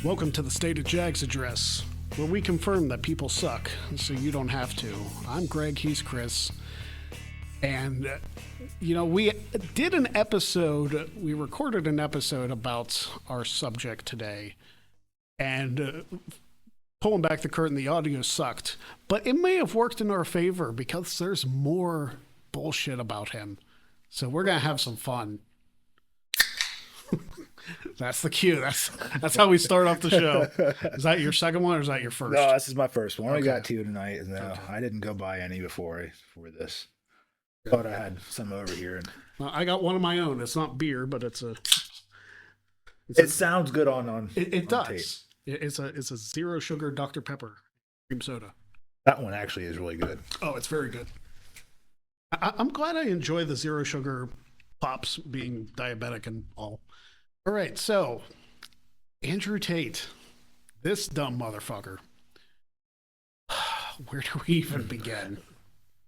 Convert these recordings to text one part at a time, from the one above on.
Welcome to the State of Jags address, where we confirm that people suck, so you don't have to. I'm Greg, he's Chris. And, we did an episode, we recorded an episode about our subject today. And pulling back the curtain, the audio sucked. But it may have worked in our favor because there's more bullshit about him. So we're going to have some fun. That's the cue. That's how we start off the show. Is that your second one or is that your first? No, this is my first one. Okay. I got two tonight. No, Okay. I didn't go buy any before this. Thought I had some over here. And I got one of my own. It's not beer, but it sounds good on It on does. tape. It's a zero sugar Dr. Pepper cream soda. That one actually is really good. Oh, it's very good. I'm glad I enjoy the zero sugar pops, being diabetic and all. All right, so Andrew Tate, this dumb motherfucker. Where do we even begin?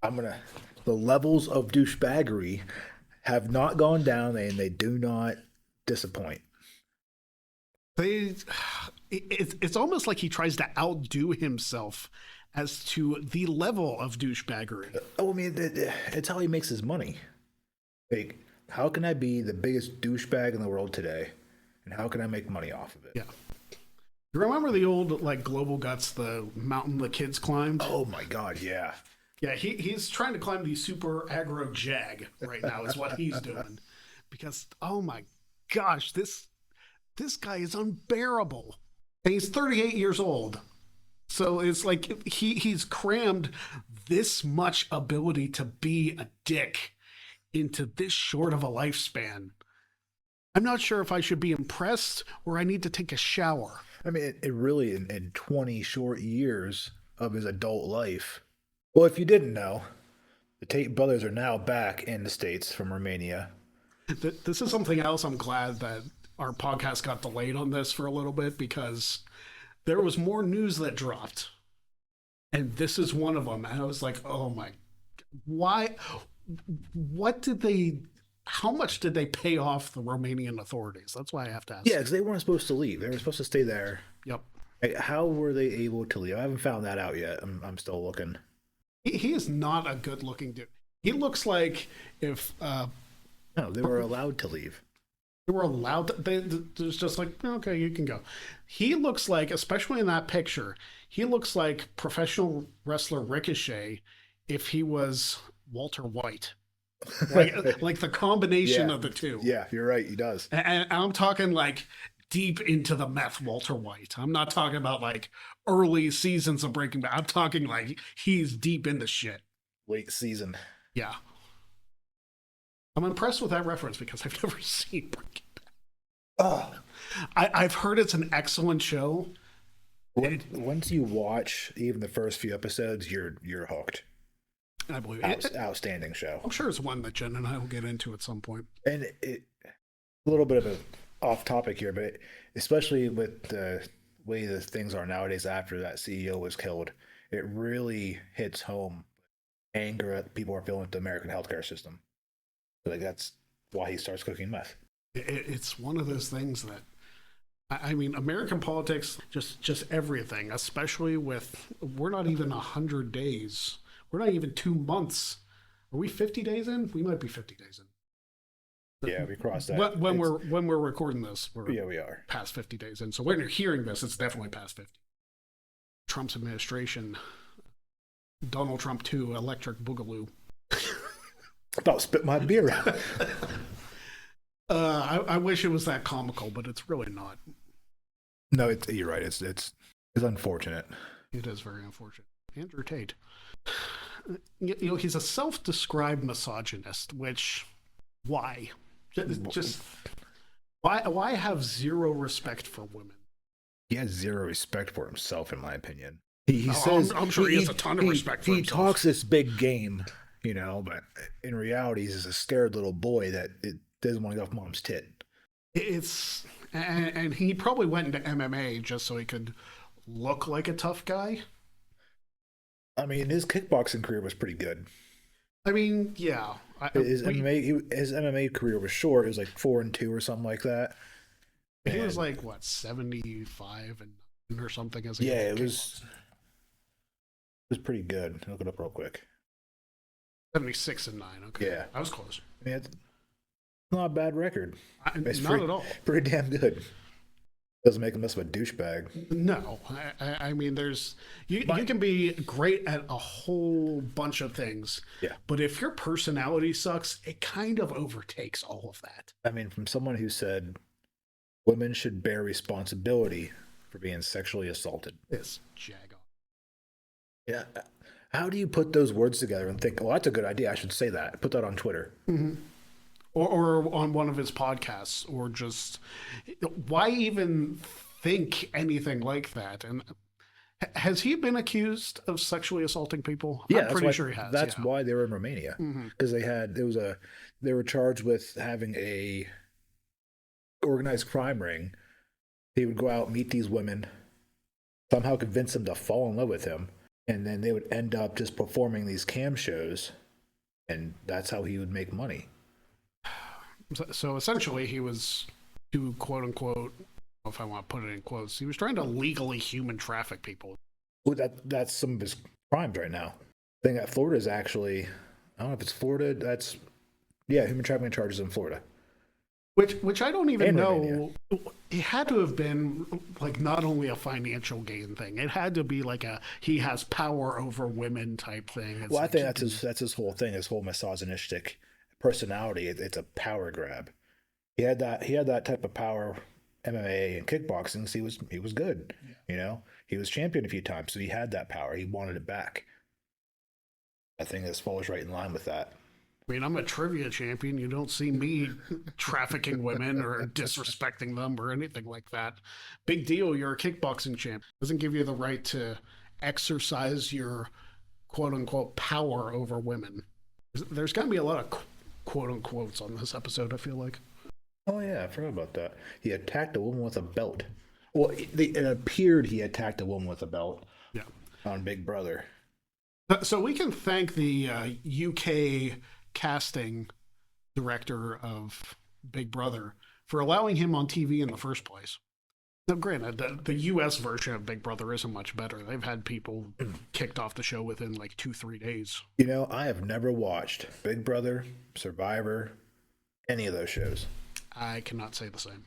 The levels of douchebaggery have not gone down, and they do not disappoint. It's almost like he tries to outdo himself as to the level of douchebaggery. Oh, I mean, it's how he makes his money. Like, how can I be the biggest douchebag in the world today, and how can I make money off of it? Yeah. You remember the old, Global Guts, the mountain the kids climbed? Oh my God, yeah. Yeah, he's trying to climb the super aggro jag right now is what he's doing. Because, oh my gosh, this guy is unbearable. And he's 38 years old. So it's like he's crammed this much ability to be a dick into this short of a lifespan. I'm not sure if I should be impressed or I need to take a shower. I mean, it really, in 20 short years of his adult life. Well, if you didn't know, the Tate brothers are now back in the States from Romania. This is something else I'm glad that our podcast got delayed on this for a little bit because there was more news that dropped. And this is one of them. And I was like, oh my, why? How much did they pay off the Romanian authorities? That's why I have to ask. Yeah, because they weren't supposed to leave. They were supposed to stay there. Yep. Like, how were they able to leave? I haven't found that out yet. I'm still looking. He is not a good looking dude. He looks like if No, they were allowed to leave. they were allowed to, there's just like, okay, you can go. He looks like, especially in that picture, he looks like professional wrestler Ricochet if he was Walter White. Like the combination Yeah. of the two. Yeah, you're right. He does. And I'm talking like deep into the meth Walter White. I'm not talking about like early seasons of Breaking Bad. I'm talking like he's deep into shit. Late season. Yeah. I'm impressed with that reference because I've never seen Breaking Bad. Oh. I've heard it's an excellent show. Once you watch even the first few episodes, you're hooked. I believe it. Outstanding show. I'm sure it's one that Jen and I will get into at some point. And a little bit of a off topic here, but especially with the way the things are nowadays after that CEO was killed, it really hits home anger that people are feeling with the American healthcare system. Like, that's why he starts cooking meth. It's one of those things that, I mean, American politics, just everything, especially with, we're not even 100 days. We're not even 2 months. Are we 50 days in? We might be 50 days in. Yeah, we crossed that. When we're recording this, we are past 50 days in. So when you're hearing this, it's definitely past 50. Trump's administration, Donald Trump 2, electric boogaloo. About spit my beer out. I wish it was that comical, but it's really not. No, you're right. It's unfortunate. It is very unfortunate. Andrew Tate. He's a self-described misogynist, which, why? Just why have zero respect for women? He has zero respect for himself, in my opinion. He says, I'm sure he has a ton of respect for he himself. He talks this big game, but in reality, he's just a scared little boy that doesn't want to go off mom's tit. And he probably went into MMA just so he could look like a tough guy. I mean, his kickboxing career was pretty good. I mean, yeah. His MMA career was short. It was like 4-2 or something like that. He was And like what 75 and or something as a yeah, it kickboxer. was pretty good. Look it up real quick. 76-9. Okay, Yeah, I was close. I mean, it's not a bad record. It's Not at all. pretty damn good. Doesn't make him much of a douchebag. No, I mean, you can be great at a whole bunch of things, Yeah. but if your personality sucks, it kind of overtakes all of that. I mean, from someone who said women should bear responsibility for being sexually assaulted. This jag. Yeah. How do you put those words together and think, well, that's a good idea. I should say that. Put that on Twitter. Mm-hmm. Or on one of his podcasts, or just why even think anything like that? And has he been accused of sexually assaulting people? Yeah, I'm pretty sure he has. That's yeah. why they were in Romania, because they were charged with having a organized crime ring. He would go out, meet these women, somehow convince them to fall in love with him, and then they would end up just performing these cam shows, and that's how he would make money. So essentially, he was to quote unquote, I don't know if I want to put it in quotes, he was trying to legally human traffic people. Well, that's some of his crimes right now. I think that Florida is actually, I don't know if it's Florida. Human trafficking charges in Florida. Which I don't even And know. Romania. It had to have been like not only a financial gain thing. It had to be like he has power over women type thing. It's Well, I like think that's his whole thing, his whole misogynistic personality. It's a power grab. He had that type of power, MMA and kickboxing. So he was good. Yeah. You know, he was champion a few times, so he had that power. He wanted it back. I think this falls right in line with that. I mean, I'm a trivia champion. You don't see me trafficking women or disrespecting them or anything like that. Big deal. You're a kickboxing champ. Doesn't give you the right to exercise your quote unquote power over women. There's going to be a lot of quote unquotes on this episode, I feel like. Oh yeah, I forgot about that. He attacked a woman with a belt. Well, it appeared he attacked a woman with a belt. Yeah. On Big Brother. So we can thank the UK casting director of Big Brother for allowing him on TV in the first place. Now, granted, the US version of Big Brother isn't much better. They've had people kicked off the show within like 2-3 days. You know, I have never watched Big Brother, Survivor, any of those shows. I cannot say the same.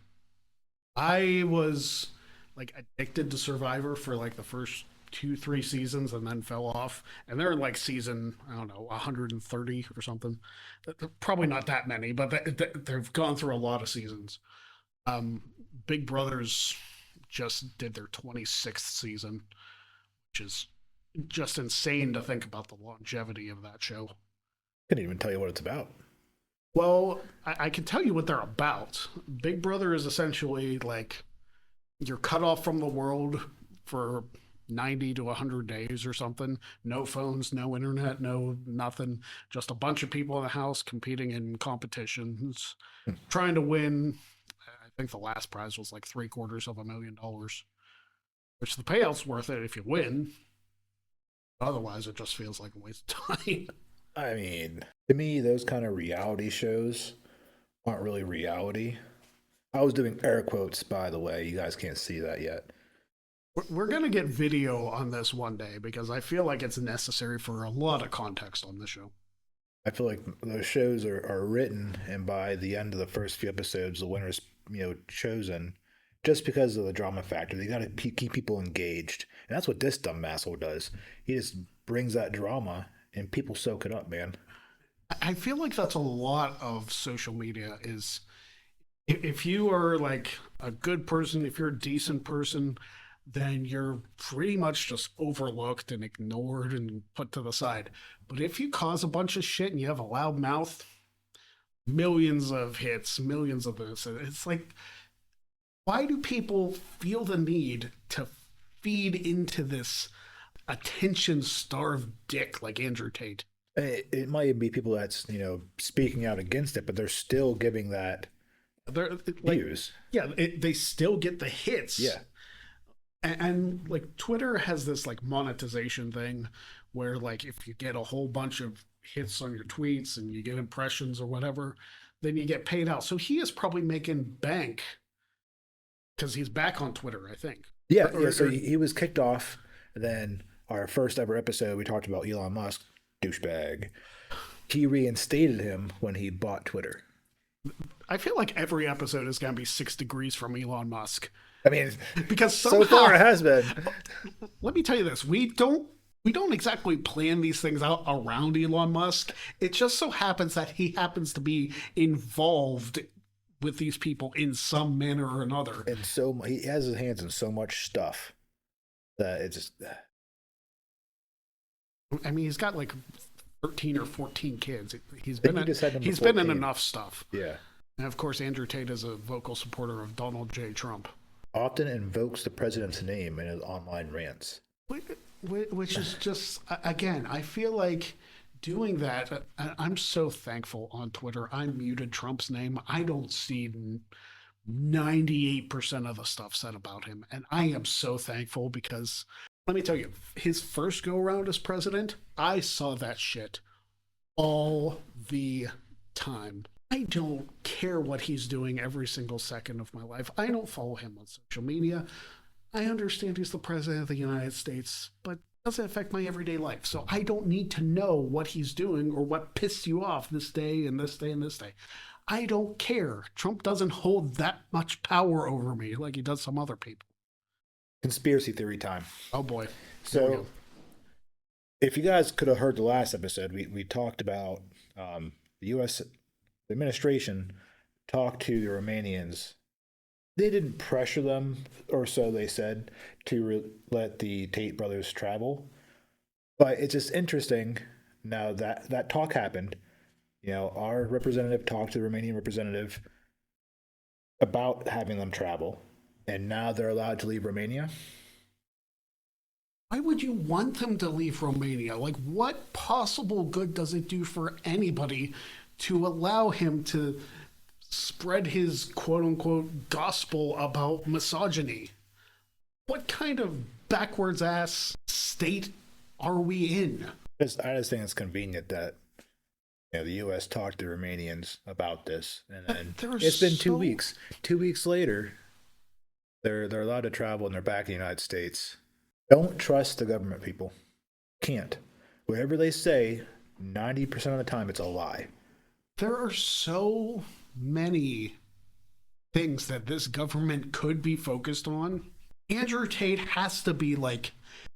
I was like addicted to Survivor for like the first 2-3 seasons and then fell off, and they're in like season, I don't know, 130 or something. Probably not that many, but they've gone through a lot of seasons. Big Brothers just did their 26th season, which is just insane to think about the longevity of that show. Couldn't even tell you what it's about. Well, I can tell you what they're about. Big Brother is essentially like you're cut off from the world for 90 to 100 days or something. No phones, no internet, no nothing. Just a bunch of people in the house competing in competitions, trying to win. I think the last prize was like $750,000, which the payout's worth it if you win. Otherwise, it just feels like a waste of time. I mean, to me, those kind of reality shows aren't really reality. I was doing air quotes, by the way. You guys can't see that yet. We're going to get video on this one day because I feel like it's necessary for a lot of context on the show. I feel like those shows are written, and by the end of the first few episodes, the winner's chosen just because of the drama factor. They got to keep people engaged, and that's what this dumb asshole does. He just brings that drama, and people soak it up, man. I feel like that's a lot of social media is if you are like a good person, if you're a decent person, then you're pretty much just overlooked and ignored and put to the side. But if you cause a bunch of shit and you have a loud mouth, millions of hits, millions of this, it's like, why do people feel the need to feed into this attention-starved dick like Andrew Tate? It might be people that's speaking out against it, but they're still giving that views. Yeah, they still get the hits. Yeah. And like Twitter has this like monetization thing where like if you get a whole bunch of hits on your tweets and you get impressions or whatever, then you get paid out. So he is probably making bank because he's back on Twitter, I think. Yeah, yeah. So he was kicked off. And then our first ever episode, we talked about Elon Musk, douchebag. He reinstated him when he bought Twitter. I feel like every episode is going to be 6 degrees from Elon Musk. I mean, because somehow, so far it has been. Let me tell you this: we don't exactly plan these things out around Elon Musk. It just so happens that he happens to be involved with these people in some manner or another. And so he has his hands in so much stuff that it's just. I mean, he's got like 13 or 14 kids. He's been in enough stuff. Yeah. And of course, Andrew Tate is a vocal supporter of Donald J. Trump. Often invokes the president's name in his online rants. Which is just, again, I feel like doing that, I'm so thankful on Twitter. I muted Trump's name. I don't see 98% of the stuff said about him. And I am so thankful because, let me tell you, his first go around as president, I saw that shit all the time. I don't care what he's doing every single second of my life. I don't follow him on social media. I understand he's the president of the United States, but it doesn't affect my everyday life. So I don't need to know what he's doing or what pissed you off this day and this day and this day. I don't care. Trump doesn't hold that much power over me like he does some other people. Conspiracy theory time. Oh boy. So if you guys could have heard the last episode, we talked about the U.S. administration talked to the Romanians. They didn't pressure them, or so they said, to let the Tate brothers travel. But it's just interesting now that talk happened. You know, our representative talked to the Romanian representative about having them travel, and now they're allowed to leave Romania. Why would you want them to leave Romania? Like, what possible good does it do for anybody to allow him to spread his quote-unquote gospel about misogyny? What kind of backwards ass state are we in? I just think it's convenient that the U.S. talked to Romanians about this, and then it's been 2 weeks. 2 weeks later, they're allowed to travel and they're back in the United States. Don't trust the government, people. Can't. Whatever they say, 90% of the time, it's a lie. There are so many things that this government could be focused on. Andrew Tate has to be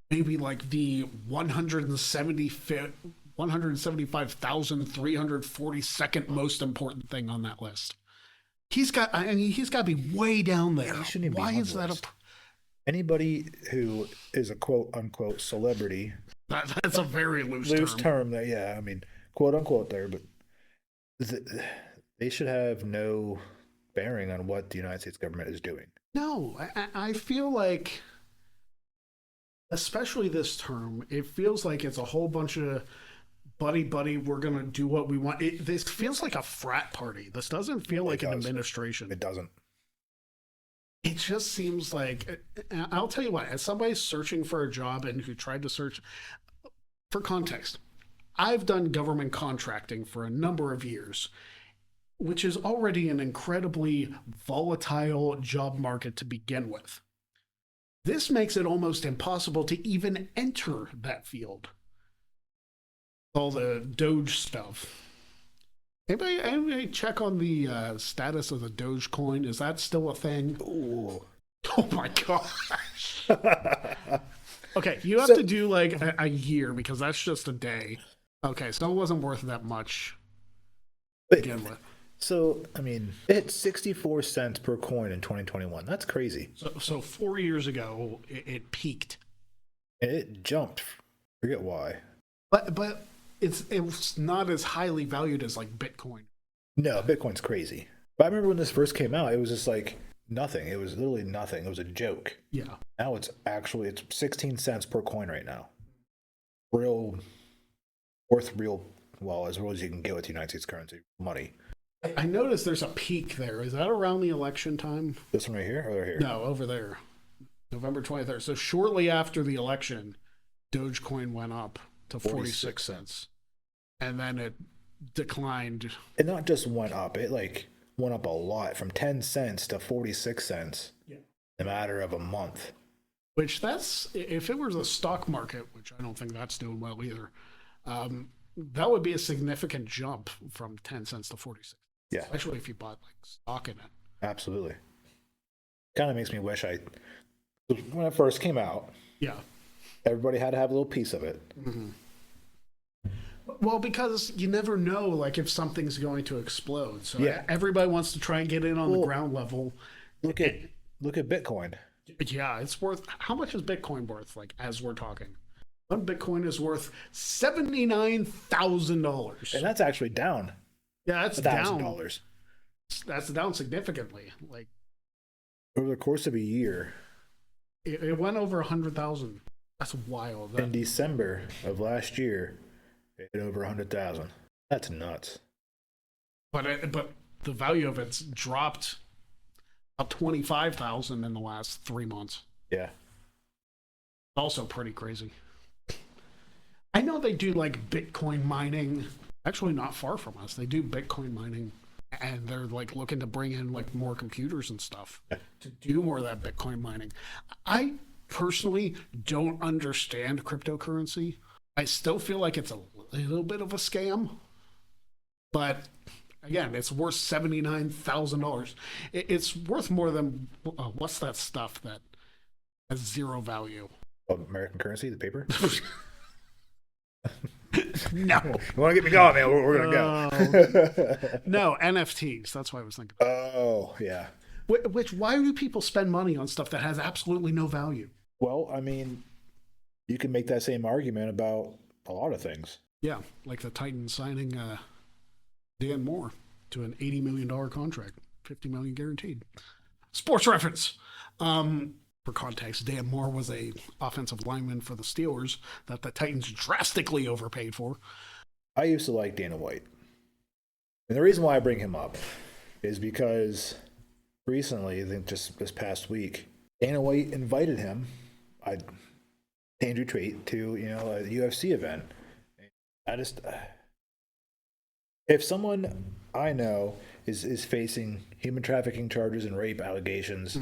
maybe the 175,342nd most important thing on that list. He's got to be way down there. He shouldn't even Why be on is the that list. Anybody who is a quote unquote celebrity. That's a very loose term. Yeah, I mean, quote unquote there, but they should have no bearing on what the United States government is doing. No, I feel like, especially this term, it feels like it's a whole bunch of buddy, we're going to do what we want. This feels like a frat party. This doesn't feel like an administration. It doesn't. It just seems like, I'll tell you what, as somebody searching for a job and who tried to search, for context, I've done government contracting for a number of years, which is already an incredibly volatile job market to begin with. This makes it almost impossible to even enter that field. All the Doge stuff. Anybody check on the status of the Dogecoin? Is that still a thing? Ooh. Oh my gosh. Okay, you have to do a year because that's just a day. Okay, so it wasn't worth that much to begin with. So, I mean, it hit 64 cents per coin in 2021. That's crazy. So 4 years ago, it peaked. And it jumped. Forget why. But it's not as highly valued as Bitcoin. No, Bitcoin's crazy. But I remember when this first came out, it was just nothing. It was literally nothing. It was a joke. Yeah. Now it's 16 cents per coin right now. Worth real, as real as you can get with the United States currency, money. I noticed there's a peak there. Is that around the election time? This one right here or here? No, over there. November 23rd. So shortly after the election, Dogecoin went up to 46 cents. And then it declined. It not just went up, it went up a lot from 10 cents to 46 cents. Yeah. in a matter of a month. Which that's, if it was a stock market, which I don't think that's doing well either, that would be a significant jump from 10 cents to 46. Yeah, Especially if you bought like stock in it. absolutely. Kind of makes me wish when it first came out, Yeah. everybody had to have a little piece of it. Mm-hmm. Well, because you never know, like, if something's going to explode. So Yeah. everybody wants to try and get in on the ground level. Look at Bitcoin. Yeah, it's worth. How much is Bitcoin worth? Like, as we're talking, one Bitcoin is worth $79,000, And that's actually down Yeah, that's down. $1,000 That's down significantly. Like, over the course of a year. it went over 100,000. That's wild. In December of last year, it hit over 100,000. That's nuts. But the value of it's dropped about 25,000 in the last 3 months. Yeah. Also pretty crazy. I know they do like Bitcoin mining. Actually, not far from us. They do Bitcoin mining, and they're like looking to bring in like more computers and stuff to do more of that Bitcoin mining. I personally don't understand cryptocurrency. I still feel like it's a little bit of a scam, but again, it's worth $79,000. It's worth more than what's that stuff that has zero value? American currency, the paper? No. You want to get me going, man? We're going to go. No, NFTs. That's what I was thinking. Oh, yeah. Why do people spend money on stuff that has absolutely no value? Well, I mean, you can make that same argument about a lot of things. Yeah, like the Titans signing Dan Moore to an $80 million contract, $50 million guaranteed. Sports reference. For context, Dan Moore was a offensive lineman for the Steelers that the Titans drastically overpaid for. I used to like Dana White. And the reason why I bring him up is because recently, I think just this past week, Dana White invited him, Andrew Tate, to a UFC event. If someone I know is facing human trafficking charges and rape allegations,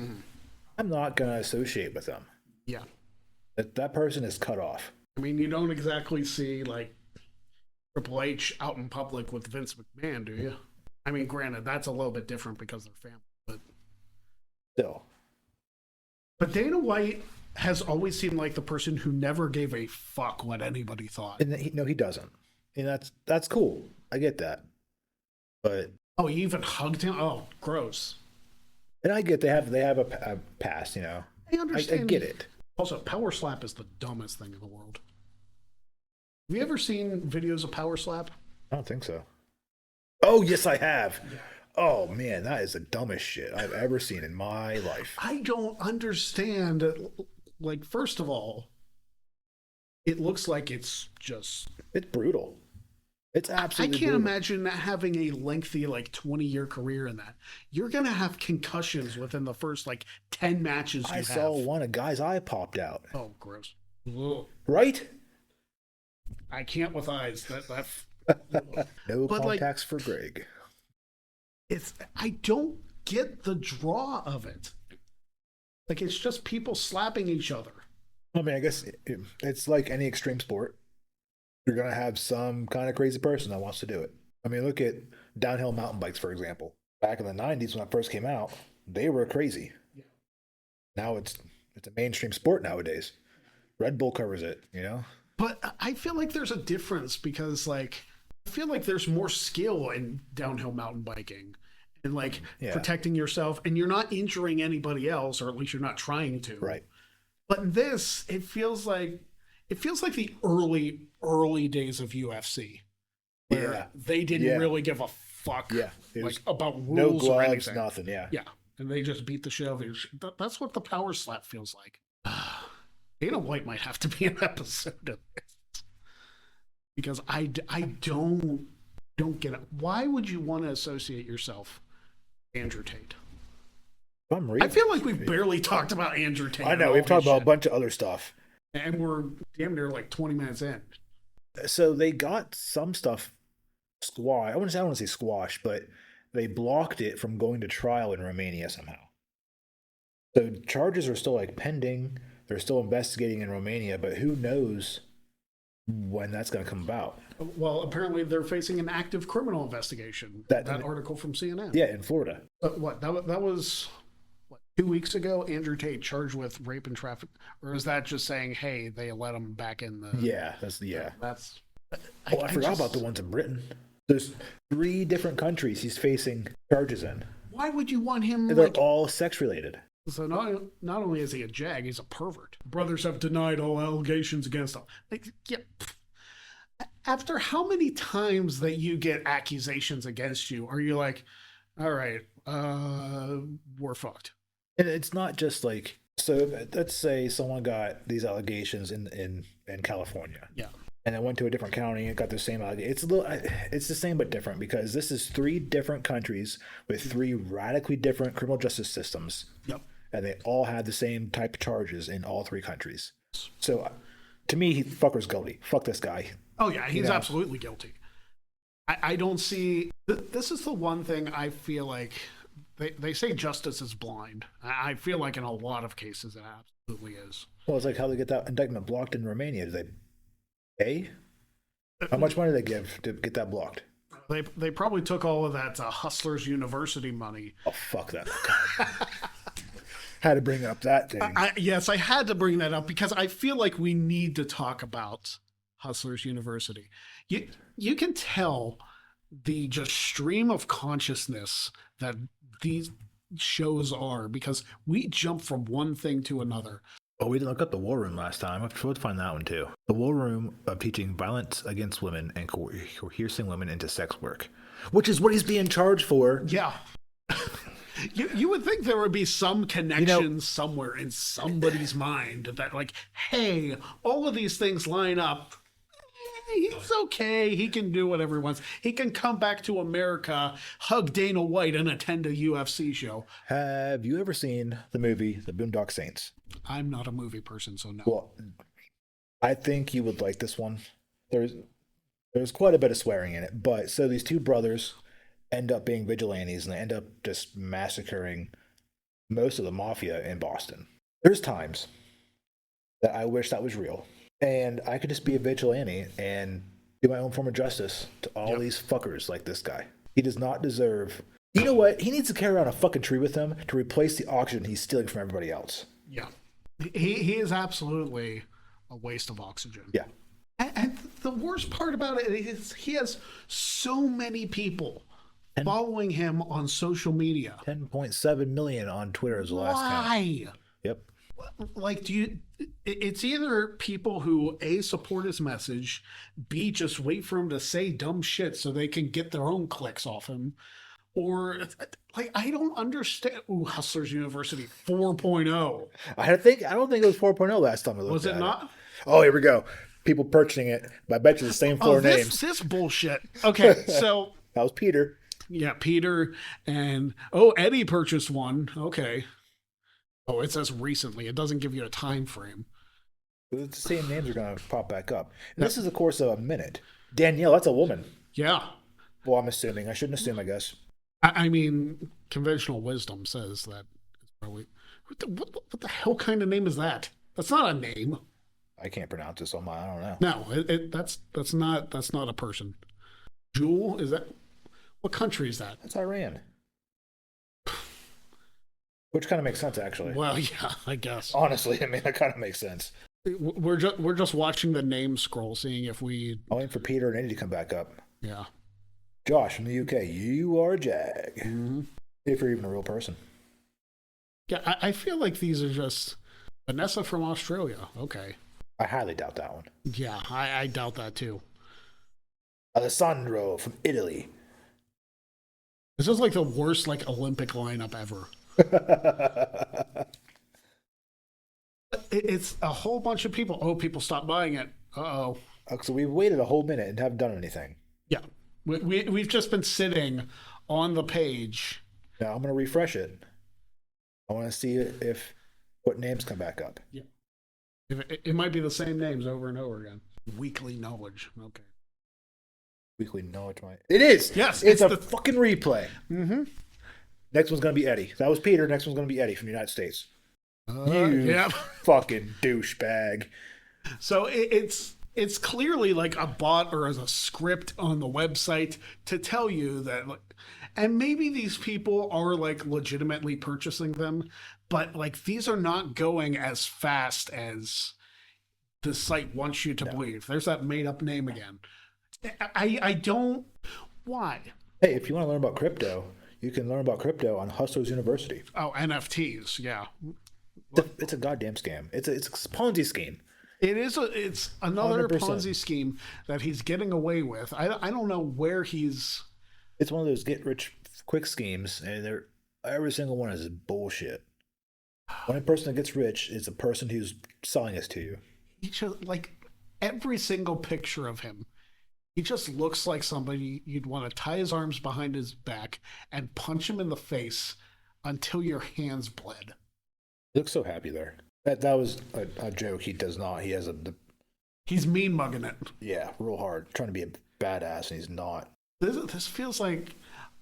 I'm not going to associate with them. Yeah. That person is cut off. I mean, you don't exactly see like Triple H out in public with Vince McMahon, do you? I mean, granted, that's a little bit different because they're family, but still. But Dana White has always seemed like the person who never gave a fuck what anybody thought. And he doesn't. And that's cool. I get that. But he even hugged him. Oh, gross. And I get they have a past, I understand. I get it. Also, Power Slap is the dumbest thing in the world. Have you ever seen videos of Power Slap? I don't think so. Oh, yes, I have. Yeah. Oh, man, that is the dumbest shit I've ever seen in my life. I don't understand. Like, first of all, it looks like it's brutal. It's absolutely I can't brutal. imagine having a lengthy, 20-year career in that. You're going to have concussions within the first, 10 matches you have. I saw one, a guy's eye popped out. Oh, gross. Ugh. Right? I can't with eyes. No contacts for Greg. I don't get the draw of it. It's just people slapping each other. I mean, I guess it's like any extreme sport. You're going to have some kind of crazy person that wants to do it. I mean, look at downhill mountain bikes, for example. Back in the 90s when it first came out, they were crazy. Yeah. Now it's a mainstream sport nowadays. Red Bull covers it, But I feel like there's a difference because, I feel like there's more skill in downhill mountain biking and, protecting yourself, and you're not injuring anybody else, or at least you're not trying to. Right. But in this, it feels like the early days of UFC, where they didn't really give a fuck about rules no gloves, or anything. Nothing. Yeah. And they just beat the shit out of you. That's what the Power Slap feels like. Dana White might have to be an episode of this because I don't get it. Why would you want to associate yourself with Andrew Tate? I feel like we've barely talked about Andrew Tate. I know we've talked about a bunch of other stuff. And we're damn near 20 minutes in. So they got some stuff squashed. I don't want to say squashed, but they blocked it from going to trial in Romania somehow. So charges are still like pending. They're still investigating in Romania, but who knows when that's going to come about? Well, apparently they're facing an active criminal investigation. That article from CNN. Yeah, in Florida. What? That was what, 2 weeks ago? Andrew Tate charged with rape and traffic, or is that just saying, hey, they let him back in the? Yeah, That's. I forgot about the ones in Britain. There's 3 different countries he's facing charges in. Why would you want him? They're all sex related. So not only is he a jag, he's a pervert. Brothers have denied all allegations against him. Like, yeah. After how many times that you get accusations against you, are you like, all right, we're fucked? And it's not just like, so let's say someone got these allegations in California. Yeah. And then went to a different county and got the same allegation. It's the same but different, because this is 3 different countries with 3 radically different criminal justice systems. Yep. And they all had the same type of charges in all 3 countries. So to me, fucker's guilty. Fuck this guy. Oh yeah, he's absolutely guilty. I don't see. This is the one thing I feel like they say justice is blind. I feel like in a lot of cases it absolutely is. Well, it's like how they get that indictment blocked in Romania. Do they pay? How much money do they give to get that blocked? They probably took all of that Hustlers University money. Oh, fuck that. Had to bring up that thing. Yes, I had to bring that up because I feel like we need to talk about Hustlers University. You can tell the just stream of consciousness that these shows are, because we jump from one thing to another. Oh, we didn't look up the War Room last time. I'm sure to find that one too. The War Room of teaching violence against women and coercing women into sex work, which is what he's being charged for. Yeah. You would think there would be some connection somewhere in somebody's mind that, like, hey, all of these things line up. He's okay. He can do whatever he wants. He can come back to America, hug Dana White, and attend a UFC show. Have you ever seen the movie The Boondock Saints? I'm not a movie person, so no. Well, I think you would like this one. There's quite a bit of swearing in it, but so these 2 brothers end up being vigilantes, and they end up just massacring most of the mafia in Boston. There's times that I wish that was real, and I could just be a vigilante and do my own form of justice to all these fuckers like this guy. He does not deserve... You know what? He needs to carry around a fucking tree with him to replace the oxygen he's stealing from everybody else. Yeah. He is absolutely a waste of oxygen. Yeah. And the worst part about it is he has so many people following him on social media. 10.7 million on Twitter is the last count. Why? Yep. Like, it's either people who A, support his message, B, just wait for him to say dumb shit so they can get their own clicks off him, or like, I don't understand. Ooh, Hustlers University 4.0. I don't think it was 4.0 last time I looked at it. Was it not? Oh, here we go. People purchasing it. But I bet you the same 4 names. This bullshit. Okay, so that was Peter. Yeah, Peter and Eddie purchased one. Okay. Oh, it says recently. It doesn't give you a time frame. The same names are going to pop back up. And this is, of course, a minute. Danielle, that's a woman. Yeah. Well, I'm assuming. I shouldn't assume, I guess. I mean, conventional wisdom says that it's probably... What the hell kind of name is that? That's not a name. I can't pronounce this on my... I don't know. No, that's not a person. Jewel, is that... What country is that? That's Iran. Which kind of makes sense, actually. Well, yeah, I guess. Honestly, I mean, that kind of makes sense. We're just watching the name scroll, seeing if we... I'm waiting for Peter and Eddie to come back up. Yeah. Josh from the UK, you are a Jag. Mm-hmm. If you're even a real person. Yeah, I feel like these are just... Vanessa from Australia. Okay. I highly doubt that one. Yeah, I doubt that too. Alessandro from Italy. This is like the worst Olympic lineup ever. It's a whole bunch of people. Oh, people stopped buying it. Uh-oh. So we've waited a whole minute and haven't done anything. Yeah. We've just been sitting on the page. Now I'm going to refresh it. I want to see if what names come back up. Yeah. It might be the same names over and over again. Weekly knowledge. Okay. Weekly knowledge might. It is. Yes. It's a fucking replay. Mm-hmm. Next one's going to be Eddie. That was Peter. Next one's going to be Eddie from the United States. Yeah. fucking douchebag. So it's clearly like a bot or as a script on the website to tell you that, like, and maybe these people are like legitimately purchasing them, but like these are not going as fast as the site wants you to believe. There's that made up name again. I don't. Why? Hey, if you want to learn about crypto, you can learn about crypto on Hustlers University. Oh, NFTs. Yeah. It's a goddamn scam. It's a Ponzi scheme. It's another 100%. Ponzi scheme that he's getting away with. I don't know where he's. It's one of those get rich quick schemes, and every single one is bullshit. One person that gets rich is the person who's selling this to you. He just, like, every single picture of him, he just looks like somebody you'd want to tie his arms behind his back and punch him in the face until your hands bled. He looks so happy there. That was a joke. He does not. He has He's mean mugging it. Yeah, real hard, trying to be a badass, and he's not. This feels like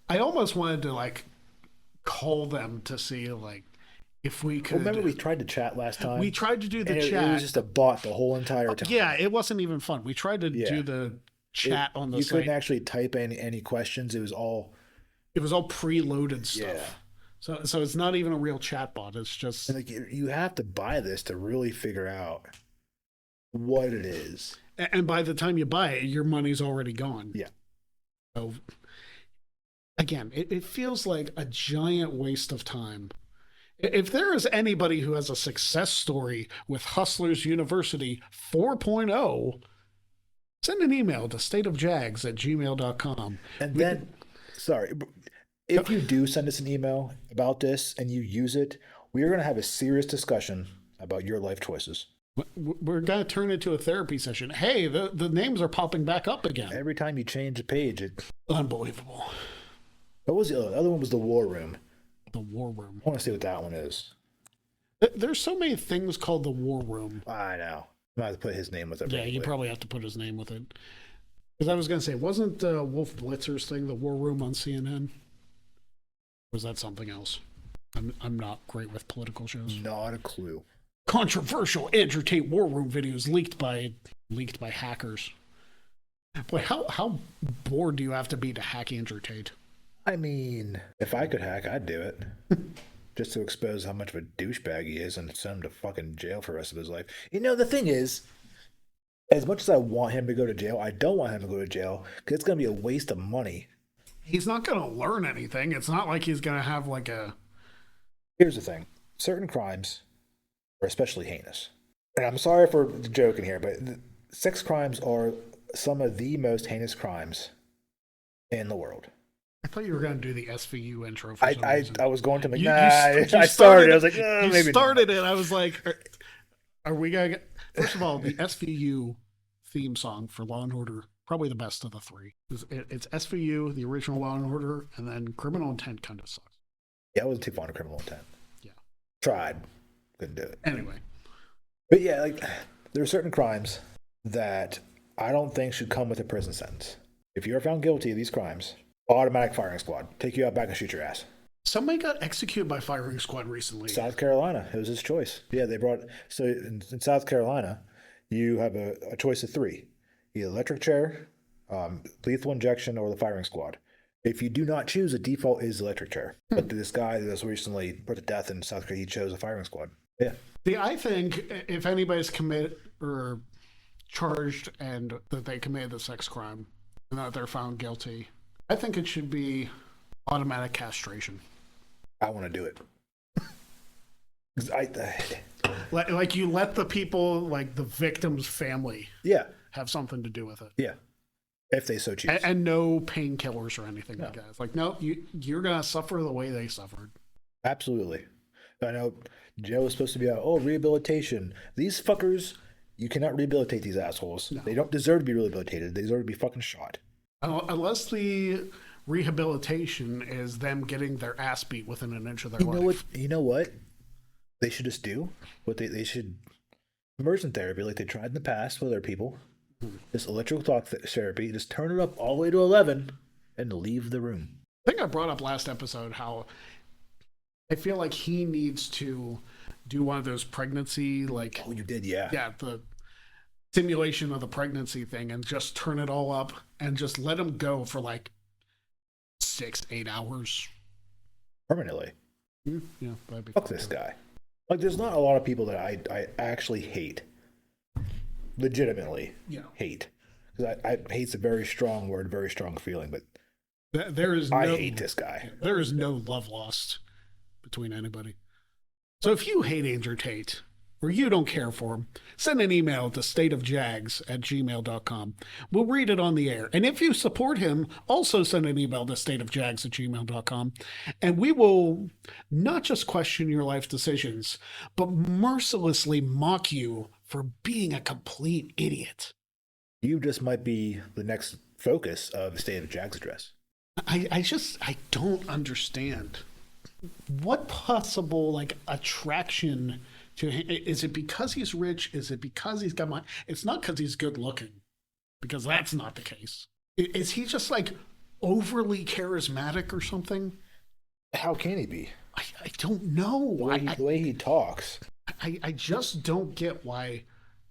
I almost wanted to like call them to see like if we could. Well, remember we tried to chat last time. We tried to do the and chat. It was just a bot the whole entire time. Yeah, it wasn't even fun. We tried to do the chat on the site. You couldn't actually type any questions. It was all preloaded stuff. Yeah. So it's not even a real chat bot. It's just like you have to buy this to really figure out what it is. And by the time you buy it, your money's already gone. Yeah. So again, it feels like a giant waste of time. If there is anybody who has a success story with Hustlers University 4.0, send an email to stateofjags@gmail.com. And then, if you do send us an email about this and you use it, we are going to have a serious discussion about your life choices. We're going to turn it into a therapy session. Hey, the names are popping back up again. Every time you change a page, Unbelievable. What was the other one? Was the War Room. The War Room. I want to see what that one is. There's so many things called the War Room. I know. I might have to put his name with it. Yeah, you probably have to put his name with it. Because I was going to say, wasn't Wolf Blitzer's thing the War Room on CNN? Or was that something else? I'm not great with political shows. Not a clue. Controversial Andrew Tate War Room videos leaked by hackers. Boy, how bored do you have to be to hack Andrew Tate? I mean, if I could hack, I'd do it. Just to expose how much of a douchebag he is and send him to fucking jail for the rest of his life. You know, the thing is, as much as I want him to go to jail, I don't want him to go to jail because it's going to be a waste of money. He's not going to learn anything. It's not like he's going to have like a... Here's the thing. Certain crimes are especially heinous. And I'm sorry for joking here, but sex crimes are some of the most heinous crimes in the world. I thought you were going to do the SVU intro for some reason. I was going to make... I started. I was like, oh, maybe started it. I was like, are we going to... First of all, the SVU theme song for Law & Order, probably the best of the three. It's SVU, the original Law & Order, and then Criminal Intent kind of sucks. Yeah, I wasn't too fond of Criminal Intent. Yeah. Tried. Couldn't do it. Anyway. But yeah, like, there are certain crimes that I don't think should come with a prison sentence. If you're found guilty of these crimes, automatic firing squad. Take you out back and shoot your ass. Somebody got executed by firing squad recently. South Carolina. It was his choice. Yeah, they brought... So in South Carolina, you have a choice of three. Either electric chair, lethal injection, or the firing squad. If you do not choose, the default is electric chair. But this guy that was recently put to death in South Korea, he chose a firing squad. Yeah. See, I think if anybody's committed or charged and that they committed the sex crime and that they're found guilty, I think it should be automatic castration. I want to do it. Like you let the people, like the victim's family, have something to do with it. Yeah. If they so choose. And no painkillers or anything like that. It's like, no, you're going to suffer the way they suffered. Absolutely. I know Joe was supposed to be rehabilitation. These fuckers, you cannot rehabilitate these assholes. No. They don't deserve to be rehabilitated. They deserve to be fucking shot. Unless the rehabilitation is them getting their ass beat within an inch of their life. You know what? They should just do what they should. Immersion therapy, like they tried in the past with other people. This electrical talk therapy, just turn it up all the way to 11 and leave the room. I think I brought up last episode how I feel like he needs to do one of those pregnancy, like, Oh, you did, yeah. yeah, the simulation of the pregnancy thing, and just turn it all up and just let him go for like 6-8 hours. Permanently. Yeah, that'd be Fuck fun. this guy. Like, there's not a lot of people that I actually hate. Legitimately hate. Because I hate's a very strong word, very strong feeling, but There is I hate this guy. There is no love lost between anybody. So if you hate Andrew Tate, or you don't care for him, send an email to stateofjags@gmail.com. We'll read it on the air. And if you support him, also send an email to stateofjags@gmail.com. And we will not just question your life decisions, but mercilessly mock you for being a complete idiot. You just might be the next focus of the State of Jags address. I don't understand. What possible, like, attraction to him? Is it because he's rich? Is it because he's got money? It's not because he's good looking, because that's not the case. Is he just like overly charismatic or something? How can he be? I don't know. The way he talks. I just don't get why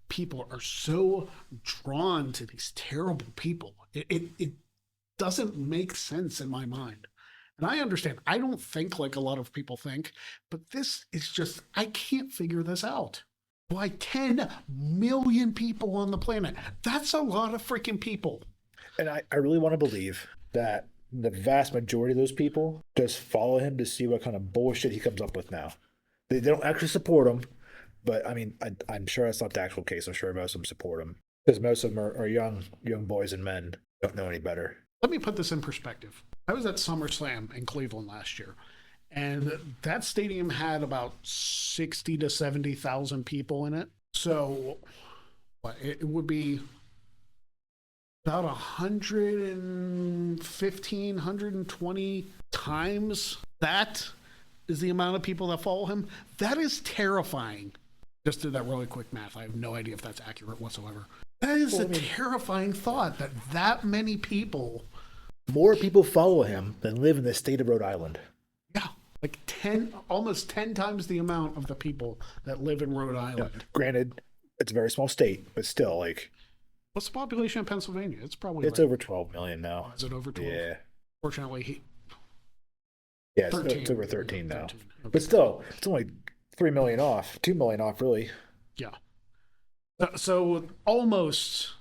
people are so drawn to these terrible people. It doesn't make sense in my mind. And I understand. I don't think like a lot of people think, but this is just, I can't figure this out. Why 10 million people on the planet? That's a lot of freaking people. And I really want to believe that the vast majority of those people just follow him to see what kind of bullshit he comes up with now. They don't actually support him, but I mean, I'm sure that's not the actual case. I'm sure most of them support him because most of them are young boys and men, don't know any better. Let me put this in perspective. I was at SummerSlam in Cleveland last year, and that stadium had about 60 to 70,000 people in it. So it would be about 115, 120 times that is the amount of people that follow him. That is terrifying. Just did that really quick math. I have no idea if that's accurate whatsoever. That is a terrifying thought that many people. More people follow him than live in the state of Rhode Island. Yeah, like almost 10 times the amount of the people that live in Rhode Island. Yeah. Granted, it's a very small state, but still, like. What's the population of Pennsylvania? It's probably over 12 million now. Is it over 12? Yeah. Fortunately, it's over 13 now. 13. Okay. But still, it's only 3 million off, 2 million off, really. Yeah. So almost,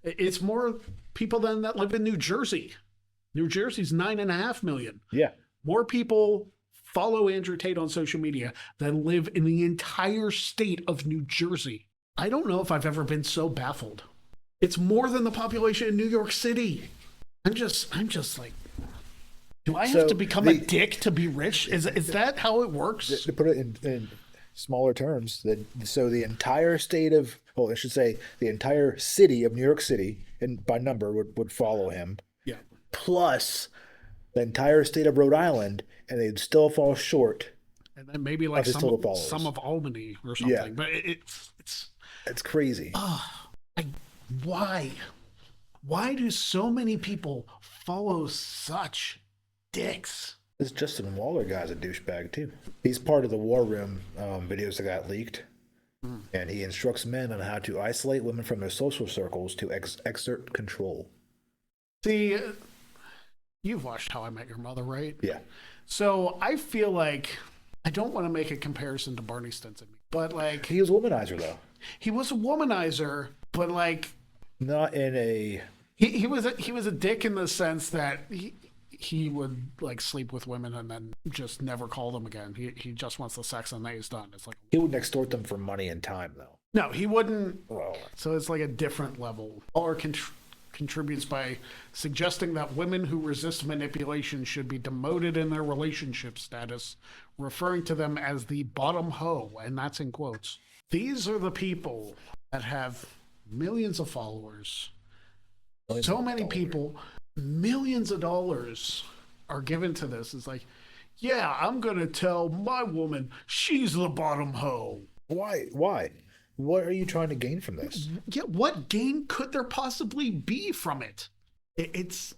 it's more people than that live in New Jersey. New Jersey's 9.5 million. Yeah. More people follow Andrew Tate on social media than live in the entire state of New Jersey. I don't know if I've ever been so baffled. It's more than the population in New York City. I'm just like, do I have to become a dick to be rich? Is that how it works? To put it in smaller terms, so the entire state of, well, I should say the entire city of New York City, and by number would follow him. Yeah. Plus the entire state of Rhode Island, and they'd still fall short. And then maybe like some of Albany or something. Yeah. But it's crazy. Why? Why do so many people follow such dicks? This Justin Waller guy's a douchebag too. He's part of the War Room videos that got leaked. And he instructs men on how to isolate women from their social circles to exert control. See, you've watched How I Met Your Mother, right? Yeah. So I feel like, I don't want to make a comparison to Barney Stinson, but like... He was a womanizer, though. He was a womanizer, but like... Not in a... He was a dick in the sense that he would like sleep with women and then just never call them again. He just wants the sex and then he's done. It's like... He wouldn't extort them for money and time, though. No, he wouldn't. Well, so it's like a different level. Waller contributes by suggesting that women who resist manipulation should be demoted in their relationship status, referring to them as the bottom hoe, and that's in quotes. These are the people that have millions of followers. So many people, millions of dollars are given to this. It's like, yeah, I'm going to tell my woman she's the bottom hoe. Why? What are you trying to gain from this? Yeah, what gain could there possibly be from it? It's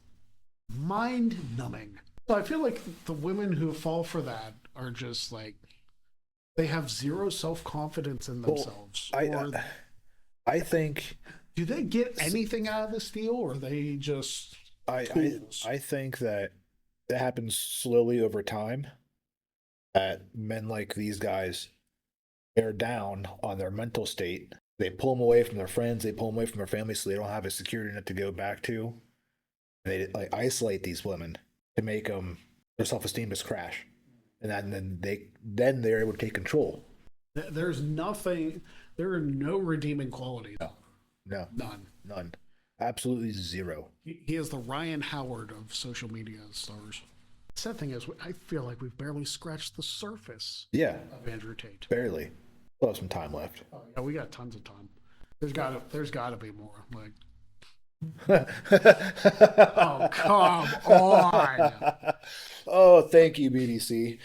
mind-numbing. So I feel like the women who fall for that are just like, They have zero self-confidence in themselves. I think. Do they get anything out of this deal, or are they just tools? I think that happens slowly over time. That men like these guys bear down on their mental state. They pull them away from their friends. They pull them away from their family, so they don't have a security net to go back to. They like isolate these women to make them their self-esteem just crash, and then they're able to take control. There's nothing. There are no redeeming qualities. No, none. Absolutely zero. He is the Ryan Howard of social media stars. The sad thing is, I feel like we've barely scratched the surface. Yeah, of Andrew Tate. Barely. We'll have some time left. Oh, yeah, we got tons of time. There's gotta be more. Like, oh, come on. Oh, thank you, BDC.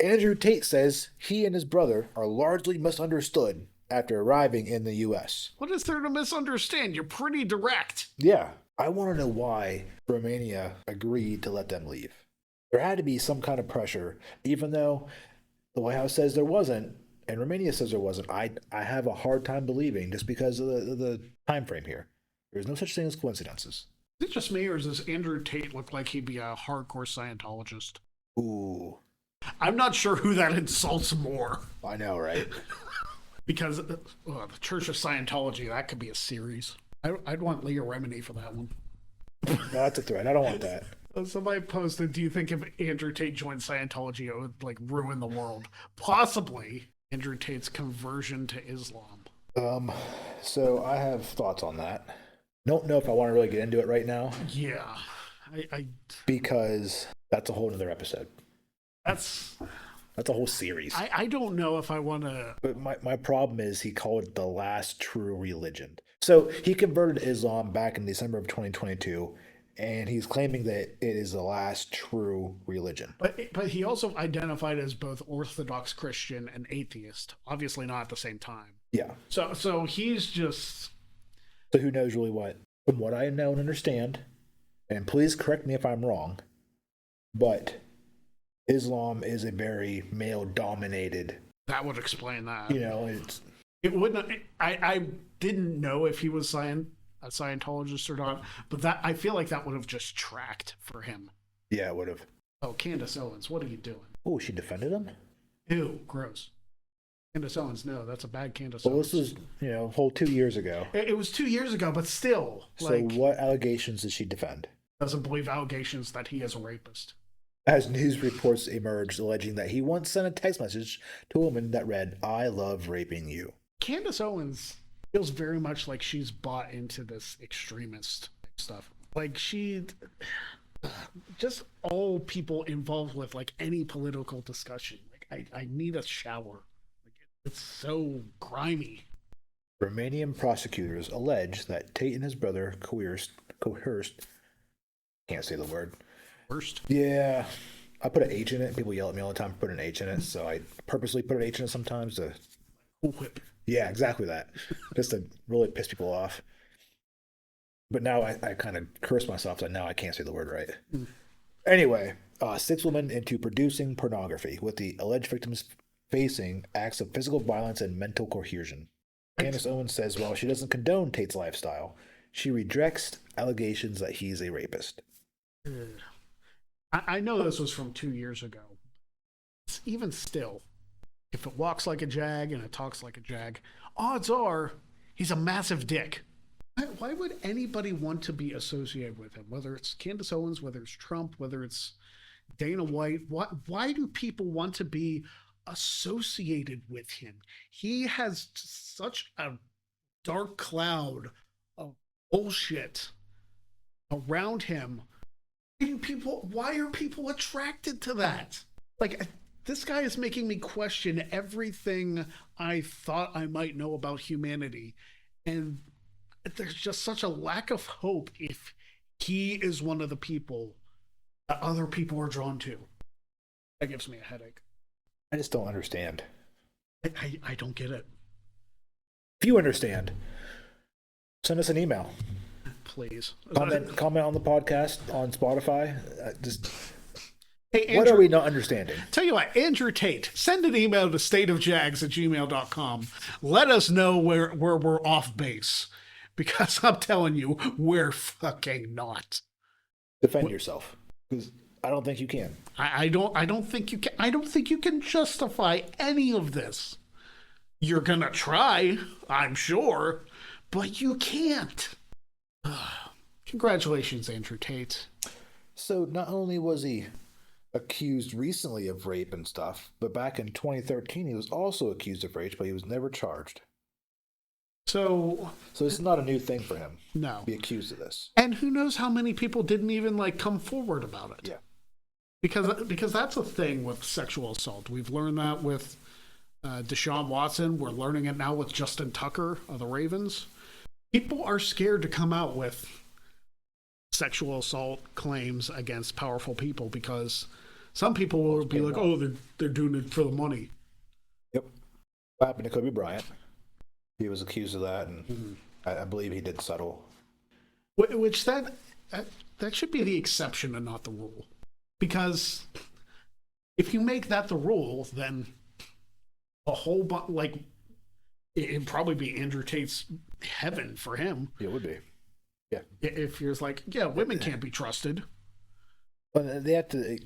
Andrew Tate says he and his brother are largely misunderstood after arriving in the U.S. What is there to misunderstand? You're pretty direct. Yeah. I want to know why Romania agreed to let them leave. There had to be some kind of pressure, even though the White House says there wasn't, and Romania says there wasn't. I have a hard time believing just because of the time frame here. There's no such thing as coincidences. Is it just me, or does Andrew Tate look like he'd be a hardcore Scientologist? Ooh. I'm not sure who that insults more. I know, right? Because the Church of Scientology, that could be a series. I'd want Leah Remini for that one. No, that's a threat. I don't want that. Somebody posted, do you think if Andrew Tate joined Scientology, it would like ruin the world? Possibly. Andrew Tate's conversion to Islam. So I have thoughts on that. Don't know if I want to really get into it right now. Yeah. Because that's a whole nother episode. That's a whole series. I don't know if I want to. But my problem is he called it the last true religion. So he converted to Islam back in December of 2022, and he's claiming that it is the last true religion. But he also identified as both Orthodox Christian and atheist. Obviously not at the same time. Yeah. So he's just. So who knows really what? From what I know and understand, and please correct me if I'm wrong, but Islam is a very male-dominated. That would explain that. It wouldn't. I didn't know if he was a Scientologist or not, but that I feel like that would have just tracked for him. Yeah, it would have. Oh, Candace Owens, what are you doing? Oh, she defended him? Ew, gross. Candace Owens, no, that's a bad Candace Owens. Owens. This was, whole 2 years ago. It was 2 years ago, but still. So what allegations did she defend? Doesn't believe allegations that he is a rapist. As news reports emerged alleging that he once sent a text message to a woman that read, "I love raping you." Candace Owens feels very much like she's bought into this extremist stuff. Like just all people involved with like any political discussion. Like I need a shower. Like it's so grimy. Romanian prosecutors allege that Tate and his brother coerced. Can't say the word. Worst. Yeah, I put an H in it. People yell at me all the time for putting an H in it, so I purposely put an H in it sometimes to. Whip. Yeah, exactly that. Just to really piss people off. But now I kind of curse myself that now I can't say the word right. Anyway, 6 women into producing pornography, with the alleged victims facing acts of physical violence and mental coercion. Candace Owens says while she doesn't condone Tate's lifestyle, she rejects allegations that he's a rapist. I know this was from 2 years ago. Even still, if it walks like a jag and it talks like a jag, odds are he's a massive dick. Why would anybody want to be associated with him? Whether it's Candace Owens, whether it's Trump, whether it's Dana White, why do people want to be associated with him? He has such a dark cloud of bullshit around him. Why are people attracted to that? Like, this guy is making me question everything I thought I might know about humanity. And there's just such a lack of hope if he is one of the people that other people are drawn to. That gives me a headache. I just don't understand. I don't get it. If you understand, send us an email. Please. Comment on the podcast on Spotify. Hey, What are Andrew, we not understanding? tell you what, Andrew Tate, send an email to stateofjags@gmail.com. Let us know where we're off base. Because I'm telling you, we're fucking not. Defend yourself, because I don't think you can. I don't think you can. I don't think you can justify any of this. You're gonna try, I'm sure, but you can't. Congratulations, Andrew Tate. So not only was he accused recently of rape and stuff, but back in 2013 he was also accused of rape, but he was never charged. So this is not a new thing for him. No. To be accused of this. And who knows how many people didn't even come forward about it. Yeah. Because that's a thing with sexual assault. We've learned that with Deshaun Watson. We're learning it now with Justin Tucker of the Ravens. People are scared to come out with sexual assault claims against powerful people because some people will be like, oh, they're doing it for the money. Yep. What happened to Kobe Bryant? He was accused of that, and I believe he did settle. Which that should be the exception and not the rule. Because if you make that the rule, then a whole bunch, it'd probably be Andrew Tate's heaven for him. It would be. Yeah. If you're like, yeah, women can't be trusted. But they have to.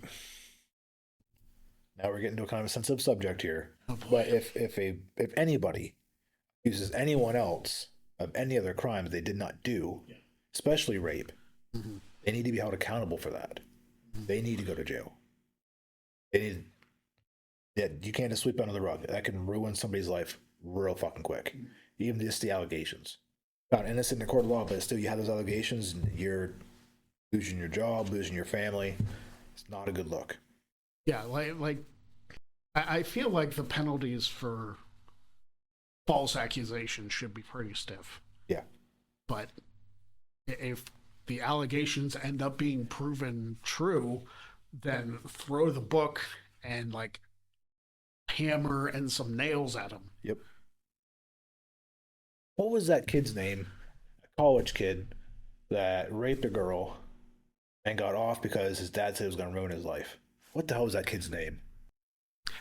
Now we're getting to a kind of a sensitive subject here. Oh, but if anybody accuses anyone else of any other crimes they did not do, especially rape, they need to be held accountable for that. They need to go to jail. They need. Yeah, you can't just sweep under the rug. That can ruin somebody's life real fucking quick. Even just the allegations. Not innocent in the court of law, but still you have those allegations and you're losing your job, losing your family. It's not a good look. Yeah, I feel like the penalties for false accusations should be pretty stiff. Yeah. But if the allegations end up being proven true, then throw the book and hammer and some nails at them. Yep. What was that kid's name? A college kid that raped a girl and got off because his dad said it was going to ruin his life. What the hell was that kid's name?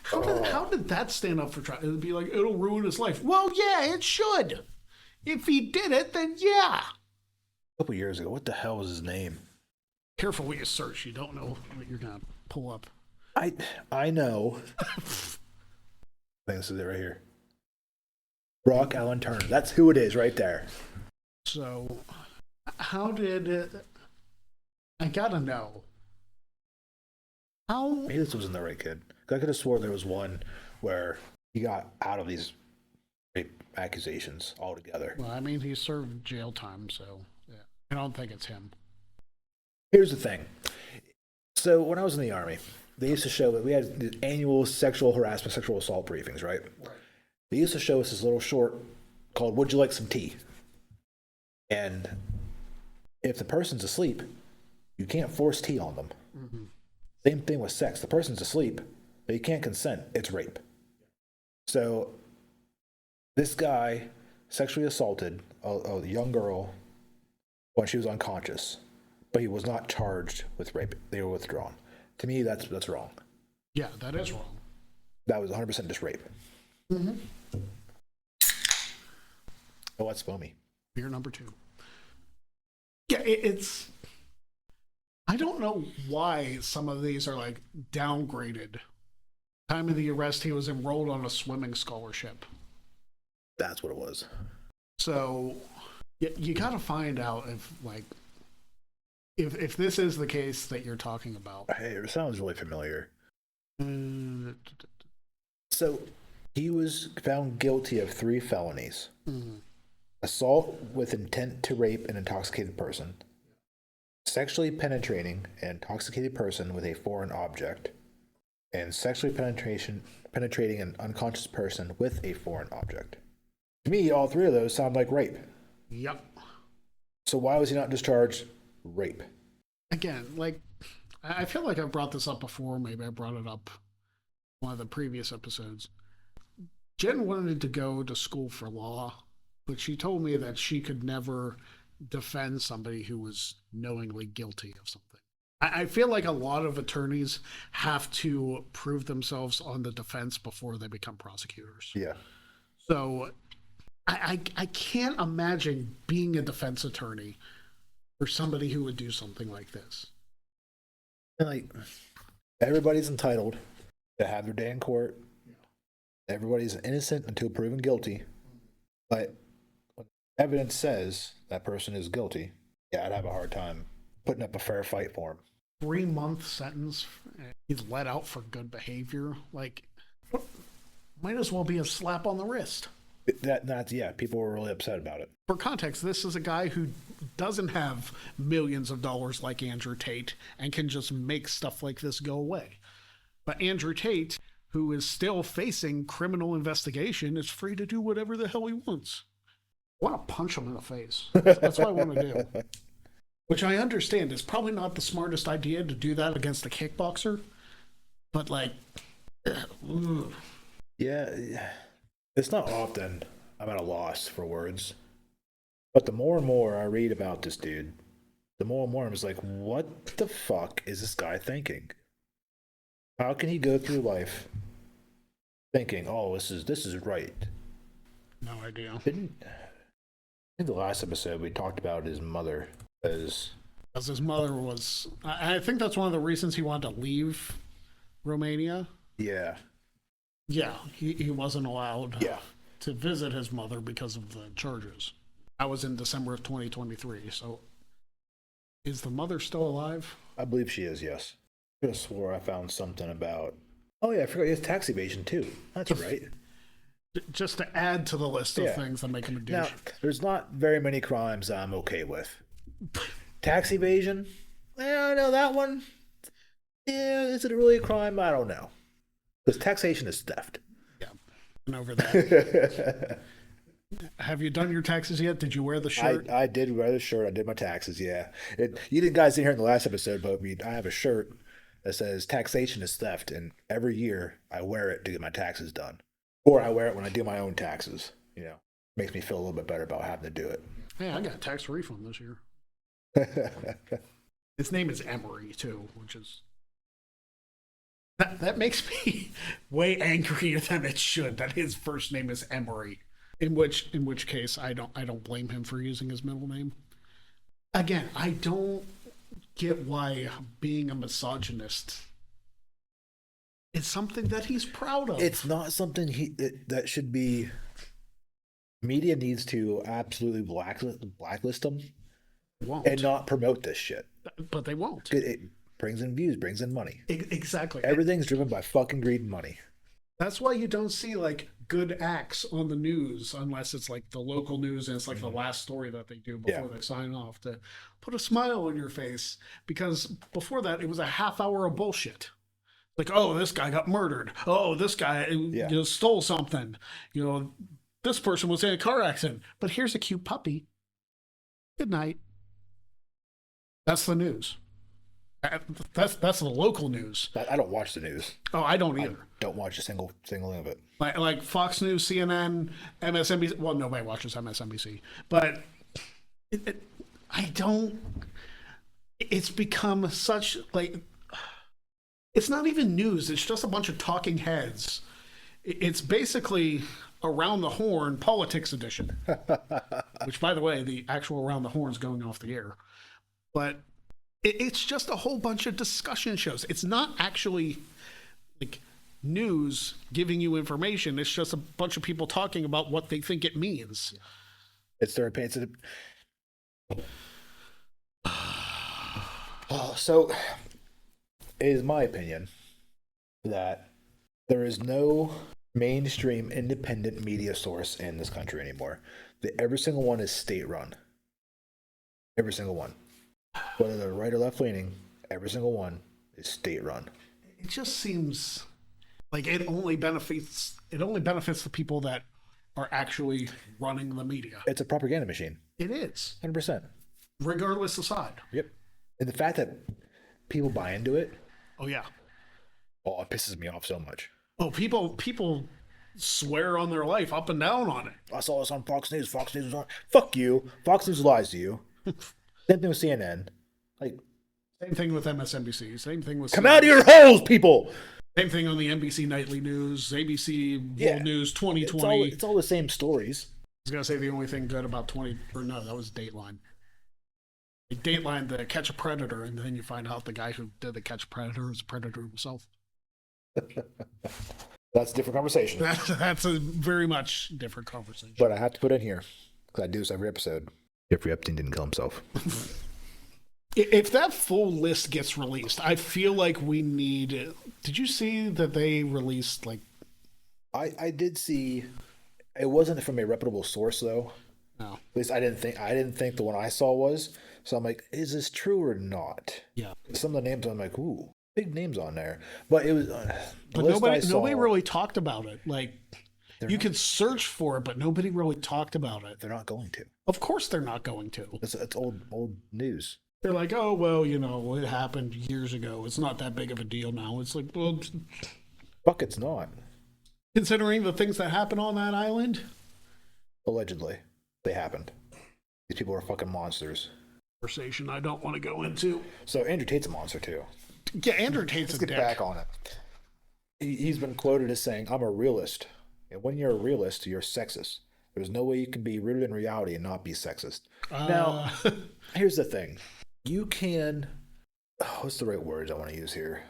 How did that stand up for trial? It'd be like, it'll ruin his life. Well, yeah, it should. If he did it, then yeah. A couple years ago. What the hell was his name? Careful what you search. You don't know what you're going to pull up. I know. I think this is it right here. Brock Allen Turner. That's who it is right there. So, how did it... I gotta know. How... Maybe this wasn't the right kid. I could have swore there was one where he got out of these rape accusations altogether. Well, I mean, he served jail time, so yeah. I don't think it's him. Here's the thing. So when I was in the Army, they used to show that we had the annual sexual harassment, sexual assault briefings, right? They used to show us this little short called "Would You Like Some Tea?" And if the person's asleep, you can't force tea on them. Mm-hmm. Same thing with sex. The person's asleep, but you can't consent. It's rape. So this guy sexually assaulted a young girl when she was unconscious, but he was not charged with rape. They were withdrawn. To me, that's wrong. Yeah, that is wrong. That was 100% just rape. Mm-hmm. Oh, that's foamy. Beer number 2. Yeah, it's... I don't know why some of these are downgraded. Time of the arrest, he was enrolled on a swimming scholarship. That's what it was. So you got to find out if this is the case that you're talking about. Hey, it sounds really familiar. So he was found guilty of 3 felonies. Mm-hmm. Assault with intent to rape an intoxicated person. Sexually penetrating an intoxicated person with a foreign object. And sexually penetrating an unconscious person with a foreign object. To me, all 3 of those sound like rape. Yep. So why was he not discharged? Rape. Again, I feel like I've brought this up before. Maybe I brought it up in one of the previous episodes. Jen wanted to go to school for law, but she told me that she could never defend somebody who was knowingly guilty of something. I feel like a lot of attorneys have to prove themselves on the defense before they become prosecutors. Yeah. So I can't imagine being a defense attorney for somebody who would do something like this. And like, everybody's entitled to have their day in court. Everybody's innocent until proven guilty. But when evidence says that person is guilty, yeah, I'd have a hard time putting up a fair fight for him. 3-month sentence. He's let out for good behavior. Like, might as well be a slap on the wrist. That's yeah. People were really upset about it. For context, this is a guy who doesn't have millions of dollars like Andrew Tate and can just make stuff like this go away. But Andrew Tate, who is still facing criminal investigation, is free to do whatever the hell he wants. I want to punch him in the face. That's what I want to do. Which I understand is probably not the smartest idea to do that against a kickboxer. But like, yeah, it's not often I'm at a loss for words. But the more and more I read about this dude, the more and more I'm just like, what the fuck is this guy thinking? How can he go through life thinking, oh, this is right? No idea. I think the last episode we talked about his mother as his mother was. I think that's one of the reasons he wanted to leave Romania. Yeah. Yeah, he wasn't allowed Yeah. to visit his mother because of the charges. That was in December of 2023. So, is the mother still alive? I believe she is, yes. I could have swore I found something about... Oh, yeah, I forgot he has tax evasion, too. That's right. Just to add to the list of things that make him a douche. Now, there's not very many crimes I'm okay with. Tax evasion? Yeah, I know that one. Yeah, is it really a crime? I don't know. Because taxation is theft. Yeah, and over that. Have you done your taxes yet? Did you wear the shirt? I did wear the shirt. I did my taxes, yeah. You guys didn't hear in the last episode, but I have a shirt that says taxation is theft, and every year I wear it to get my taxes done. Or I wear it when I do my own taxes. You know, makes me feel a little bit better about having to do it. Hey, I got a tax refund this year. His name is Emery, too, which is... That makes me way angrier than it should, that his first name is Emery. In which case, I don't blame him for using his middle name. Again, I don't get why being a misogynist is something that he's proud of. It's not something that should be... Media needs to absolutely blacklist him and not promote this shit. But they won't. It brings in views, brings in money. Exactly. Everything's driven by fucking greed and money. That's why you don't see like good acts on the news unless it's like the local news and it's like the last story that they do before they sign off to put a smile on your face. Because before that, it was a half hour of bullshit. Like, oh, this guy got murdered. Oh, this guy stole something. You know, this person was in a car accident. But here's a cute puppy. Good night. That's the news. That's the local news. I don't watch the news. Oh, I don't either. I don't watch a single thing of it. Like Fox News, CNN, MSNBC. Well, nobody watches MSNBC, but I don't. It's become such like. It's not even news. It's just a bunch of talking heads. It's basically Around the Horn Politics Edition. Which, by the way, the actual Around the Horn's going off the air, but. It's just a whole bunch of discussion shows. It's not actually like news giving you information. It's just a bunch of people talking about what they think it means. It's their opinion. So, it is my opinion that there is no mainstream independent media source in this country anymore. That every single one is state-run. Every single one. Whether they're right or left-leaning, every single one is state-run. It just seems like it only benefits the people that are actually running the media. It's a propaganda machine. It is. 100%. Regardless of side. Yep. And the fact that people buy into it. Oh, yeah. Oh, it pisses me off so much. Oh, people swear on their life up and down on it. I saw this on Fox News. Fox News was on. Fuck you. Fox News lies to you. Same thing with CNN. Like, Same thing with MSNBC. Same thing with Come out of your holes, people. Same thing on the NBC Nightly News, ABC World News 2020. It's all the same stories. I was gonna say the only thing good about that was Dateline. Dateline, the Catch a Predator, and then you find out the guy who did the Catch a Predator is a predator himself. That's a different conversation. That's a very much different conversation. But I have to put in here, because I do this every episode. Jeffrey Epstein didn't kill himself. If that full list gets released, I feel like we need. Did you see that they released like? I did see. It wasn't from a reputable source though. No. At least I didn't think the one I saw was. So I'm like, is this true or not? Yeah. Some of the names I'm like, ooh, big names on there. But it was. But nobody really talked about it. Like, you could search for it, but nobody really talked about it. They're not going to. Of course, they're not going to. It's old news. They're like, oh well, it happened years ago. It's not that big of a deal now. It's like, well, Fuck, it's not. Considering the things that happen on that island. Allegedly, they happened. These people are fucking monsters. Conversation I don't want to go into. So Andrew Tate's a monster too. Yeah, Andrew Tate's Let's a get dick. back on it. He's been quoted as saying, "I'm a realist, and when you're a realist, you're sexist. There's no way you can be rooted in reality and not be sexist." Now, here's the thing: you can. What's the right words I want to use here?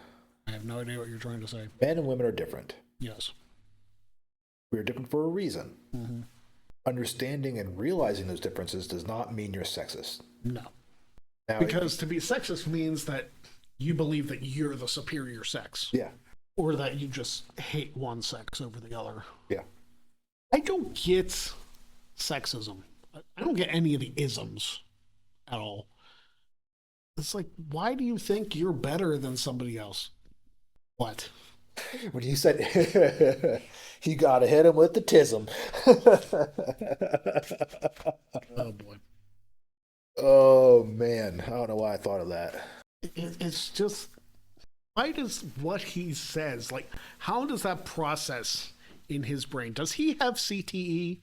I have no idea what you're trying to say. Men and women are different. Yes. We are different for a reason. Mm-hmm. Understanding and realizing those differences does not mean you're sexist. No. Now, Because to be sexist means that you believe that you're the superior sex. Yeah. Or that you just hate one sex over the other. Yeah. I don't get sexism. I don't get any of the isms at all. It's like, why do you think you're better than somebody else? What? When you said you gotta hit him with the tism. Oh boy. Oh man, I don't know why I thought of that. It's just, why does what he says, like, how does that process in his brain? Does he have CTE?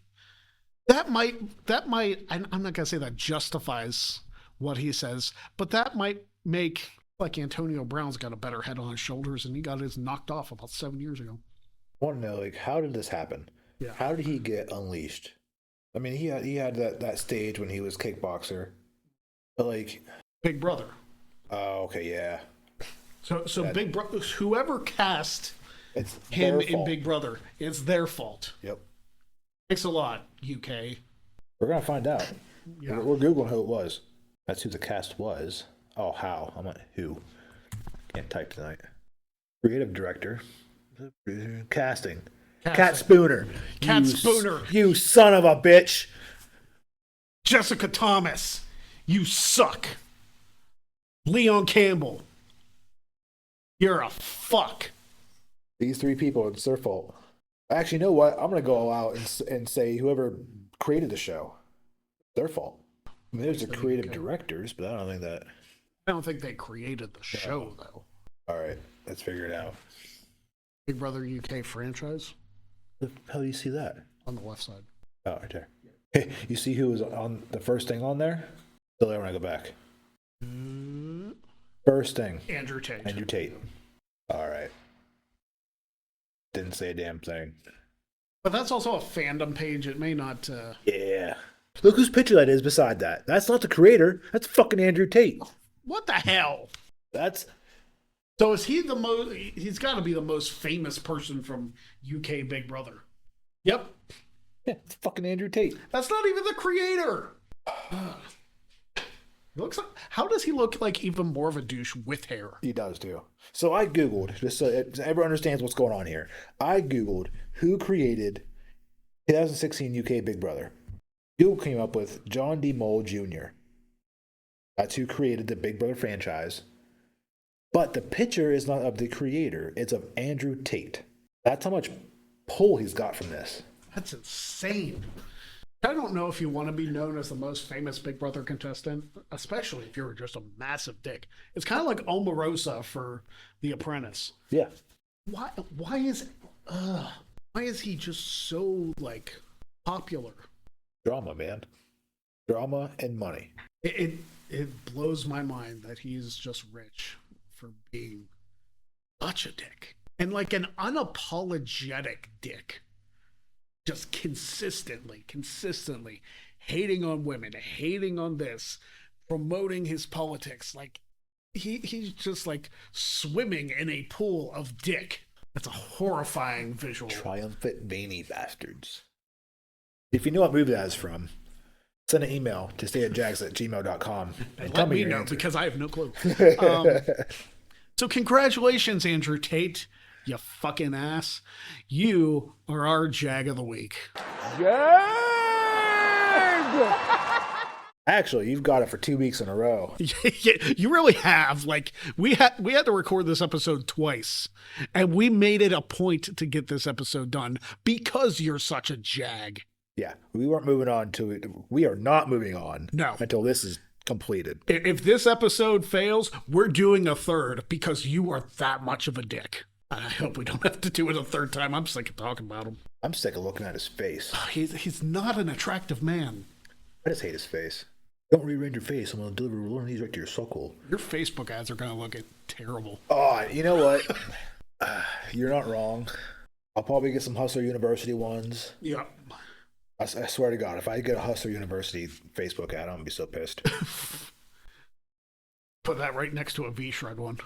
That might, I'm not gonna say that justifies what he says, but that might make, like, Antonio Brown's got a better head on his shoulders and he got his knocked off about 7 years ago. I want to know, like, how did this happen? Yeah. How did he get unleashed? I mean, he had that stage when he was kickboxer, but like, Big Brother. oh, okay, yeah. So Big Brother, whoever cast It's him their in fault. Big Brother, it's their fault. Yep. Thanks a lot, UK. We're gonna find out. Yeah. We're googling who it was. That's who the cast was. Oh, how? I'm like, who? Can't type tonight. Creative director. Casting. Cat Spooner. Cat You Spooner. You son of a bitch. Jessica Thomas, you suck. Leon Campbell, you're a fuck. These three people, it's their fault. Actually, you know what? I'm going to go out and say whoever created the show, their fault. I mean, there's the creative directors, but I don't think that. I don't think they created the show, though. All right, let's figure it out. Big Brother UK franchise The hell do you see that? on the left side. Oh, right there. Hey, you see who was on the first thing on there? Still there when I go back. First thing. Andrew Tate. Andrew Tate. All right. Didn't say a damn thing. But that's also a fandom page. It may not. Yeah. Look whose picture that is beside that. That's not the creator. That's fucking Andrew Tate. What the hell? That's. So is he the most? He's got to be the most famous person from UK Big Brother. Yep. Yeah, it's fucking Andrew Tate. That's not even the creator. Looks like. How does he look like even more of a douche with hair? He does too. So I Googled, just so everyone understands what's going on here. I Googled who created 2016 UK Big Brother. Google came up with John D. Mole Jr. That's who created the Big Brother franchise. But the picture is not of the creator, it's of Andrew Tate. That's how much pull he's got from this. That's insane. I don't know if you want to be known as the most famous Big Brother contestant, especially if you're just a massive dick. It's kind of like Omarosa for The Apprentice. Yeah. Why is he just so, like, popular? Drama, man. Drama and money. It blows my mind that he's just rich for being such a dick. And like an unapologetic dick. Just consistently hating on women, hating on this, promoting his politics. Like he's just like swimming in a pool of dick. That's a horrifying visual. Triumphant veiny bastards. If you know what movie that is from, send an email to stateofjags@gmail.com and let me know, because I have no clue. So congratulations, Andrew Tate, you fucking ass. You are our Jag of the Week. Jag! Actually, you've got it for 2 weeks in a row. You really have. Like, we had to record this episode twice, and we made it a point to get this episode done because you're such a Jag. Yeah, we weren't moving on to it. We are not moving on. No. Until this is completed. If this episode fails, we're doing a third because you are that much of a dick. I hope we don't have to do it a third time. I'm sick of talking about him. I'm sick of looking at his face. He's not an attractive man. I just hate his face. Don't rearrange your face. I'm going to deliver one of these right to your suckle. Your Facebook ads are going to look terrible. Oh, you know what? You're not wrong. I'll probably get some Hustler University ones. Yeah. I swear to God, if I get a Hustler University Facebook ad, I'm going to be so pissed. Put that right next to a V-Shred one.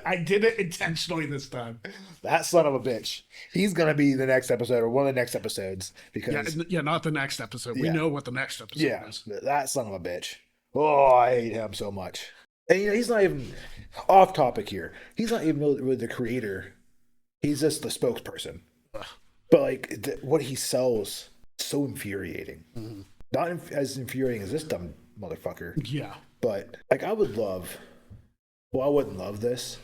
I did it intentionally this time. That son of a bitch. He's going to be the next episode or one of the next episodes. Because yeah, not the next episode. We know what the next episode is. That son of a bitch. Oh, I hate him so much. And he's not even off topic here. He's not even really the creator. He's just the spokesperson. Ugh. But like what he sells, so infuriating. Mm-hmm. Not as infuriating as this dumb motherfucker. Yeah. But like I wouldn't love this,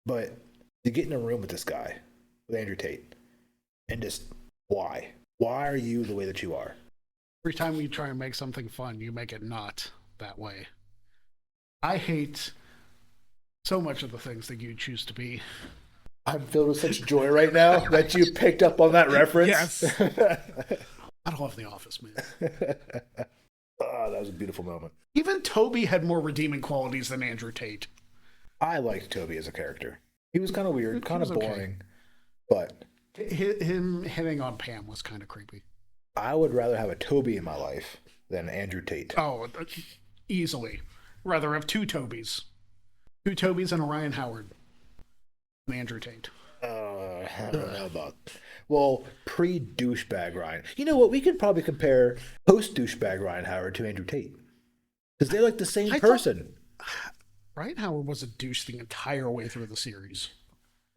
but to get in a room with this guy, with Andrew Tate, and just why? Why are you the way that you are? Every time we try and make something fun, you make it not that way. I hate so much of the things that you choose to be. I'm filled with such joy right now that you picked up on that reference. Yes. I don't love The Office, man. Oh, that was a beautiful moment. Even Toby had more redeeming qualities than Andrew Tate. I liked Toby as a character. He was kind of weird, kind of boring, but... Him hitting on Pam was kind of creepy. I would rather have a Toby in my life than Andrew Tate. Oh, easily. Rather have two Tobys. Two Tobys and a Ryan Howard. And Andrew Tate. I don't know about... Well, pre-douchebag Ryan. You know what? We could probably compare post-douchebag Ryan Howard to Andrew Tate. Because they're like the same person. Ryan Howard was a douche the entire way through the series.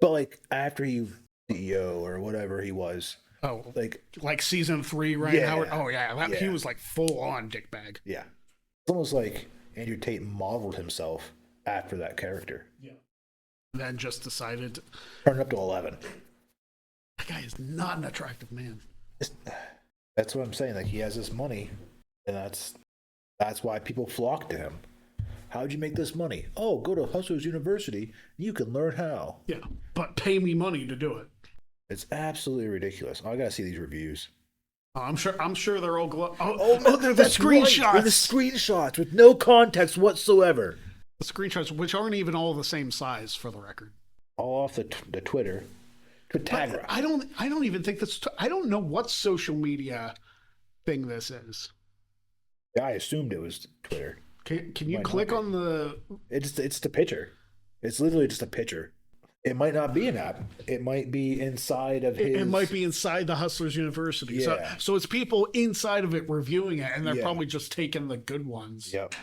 But like after he CEO or whatever he was. Oh, like season 3 Ryan Howard. Oh yeah, he was like full on dickbag. Yeah, it's almost like Andrew Tate modeled himself after that character. Yeah, and then just decided turn up to 11. That guy is not an attractive man. That's what I'm saying. Like he has this money, and that's why people flock to him. How'd you make this money? Oh, go to Hustlers University. You can learn how. Yeah, but pay me money to do it. It's absolutely ridiculous. I gotta see these reviews. Oh, I'm sure they're all they're the screenshots. Right. They're the screenshots with no context whatsoever. The screenshots, which aren't even all the same size, for the record. All off the Twitter. Twitagra. I don't even think that's. I don't know what social media thing this is. Yeah, I assumed it was Twitter. Can you click on the... It's the picture. It's literally just a picture. It might not be an app. It might be inside of his... It might be inside the Hustlers University. Yeah. So it's people inside of it reviewing it, and they're probably just taking the good ones. Yep.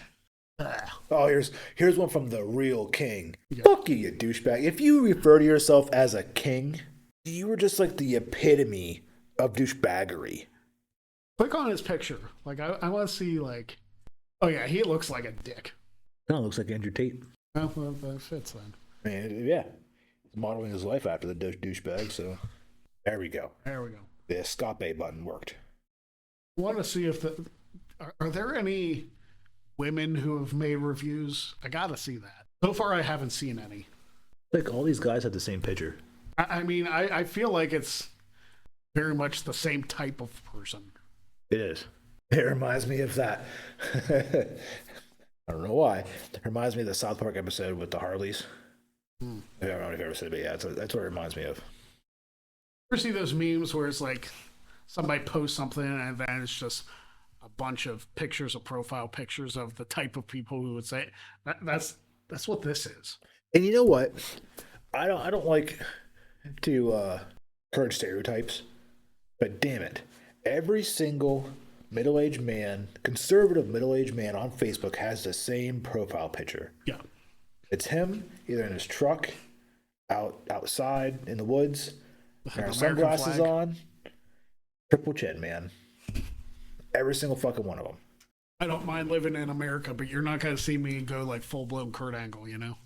Oh, here's one from the real king. Yep. Fuck you douchebag. If you refer to yourself as a king, you were just like the epitome of douchebaggery. Click on his picture. Like, I want to see, like... Oh, yeah, he looks like a dick. No, it looks like Andrew Tate. Oh, well, that fits then. I mean, yeah. He's modeling his life after the douchebag, so... There we go. The escape button worked. I want to see if are there any women who have made reviews? I gotta see that. So far, I haven't seen any. Like, all these guys have the same picture. I mean, I feel like it's very much the same type of person. It is. It reminds me of that. I don't know why. It reminds me of the South Park episode with the Harleys. I don't know if you've ever seen it, but yeah, that's what it reminds me of. Ever see those memes where it's like somebody posts something and then it's just a bunch of pictures of profile pictures of the type of people who would say that's what this is. And you know what? I don't like to encourage stereotypes, but damn it, every single middle-aged man, conservative middle-aged man on Facebook has the same profile picture. Yeah. It's him either in his truck, outside in the woods, wearing sunglasses on, triple chin, man. Every single fucking one of them. I don't mind living in America, but you're not going to see me go like full-blown Kurt Angle, you know?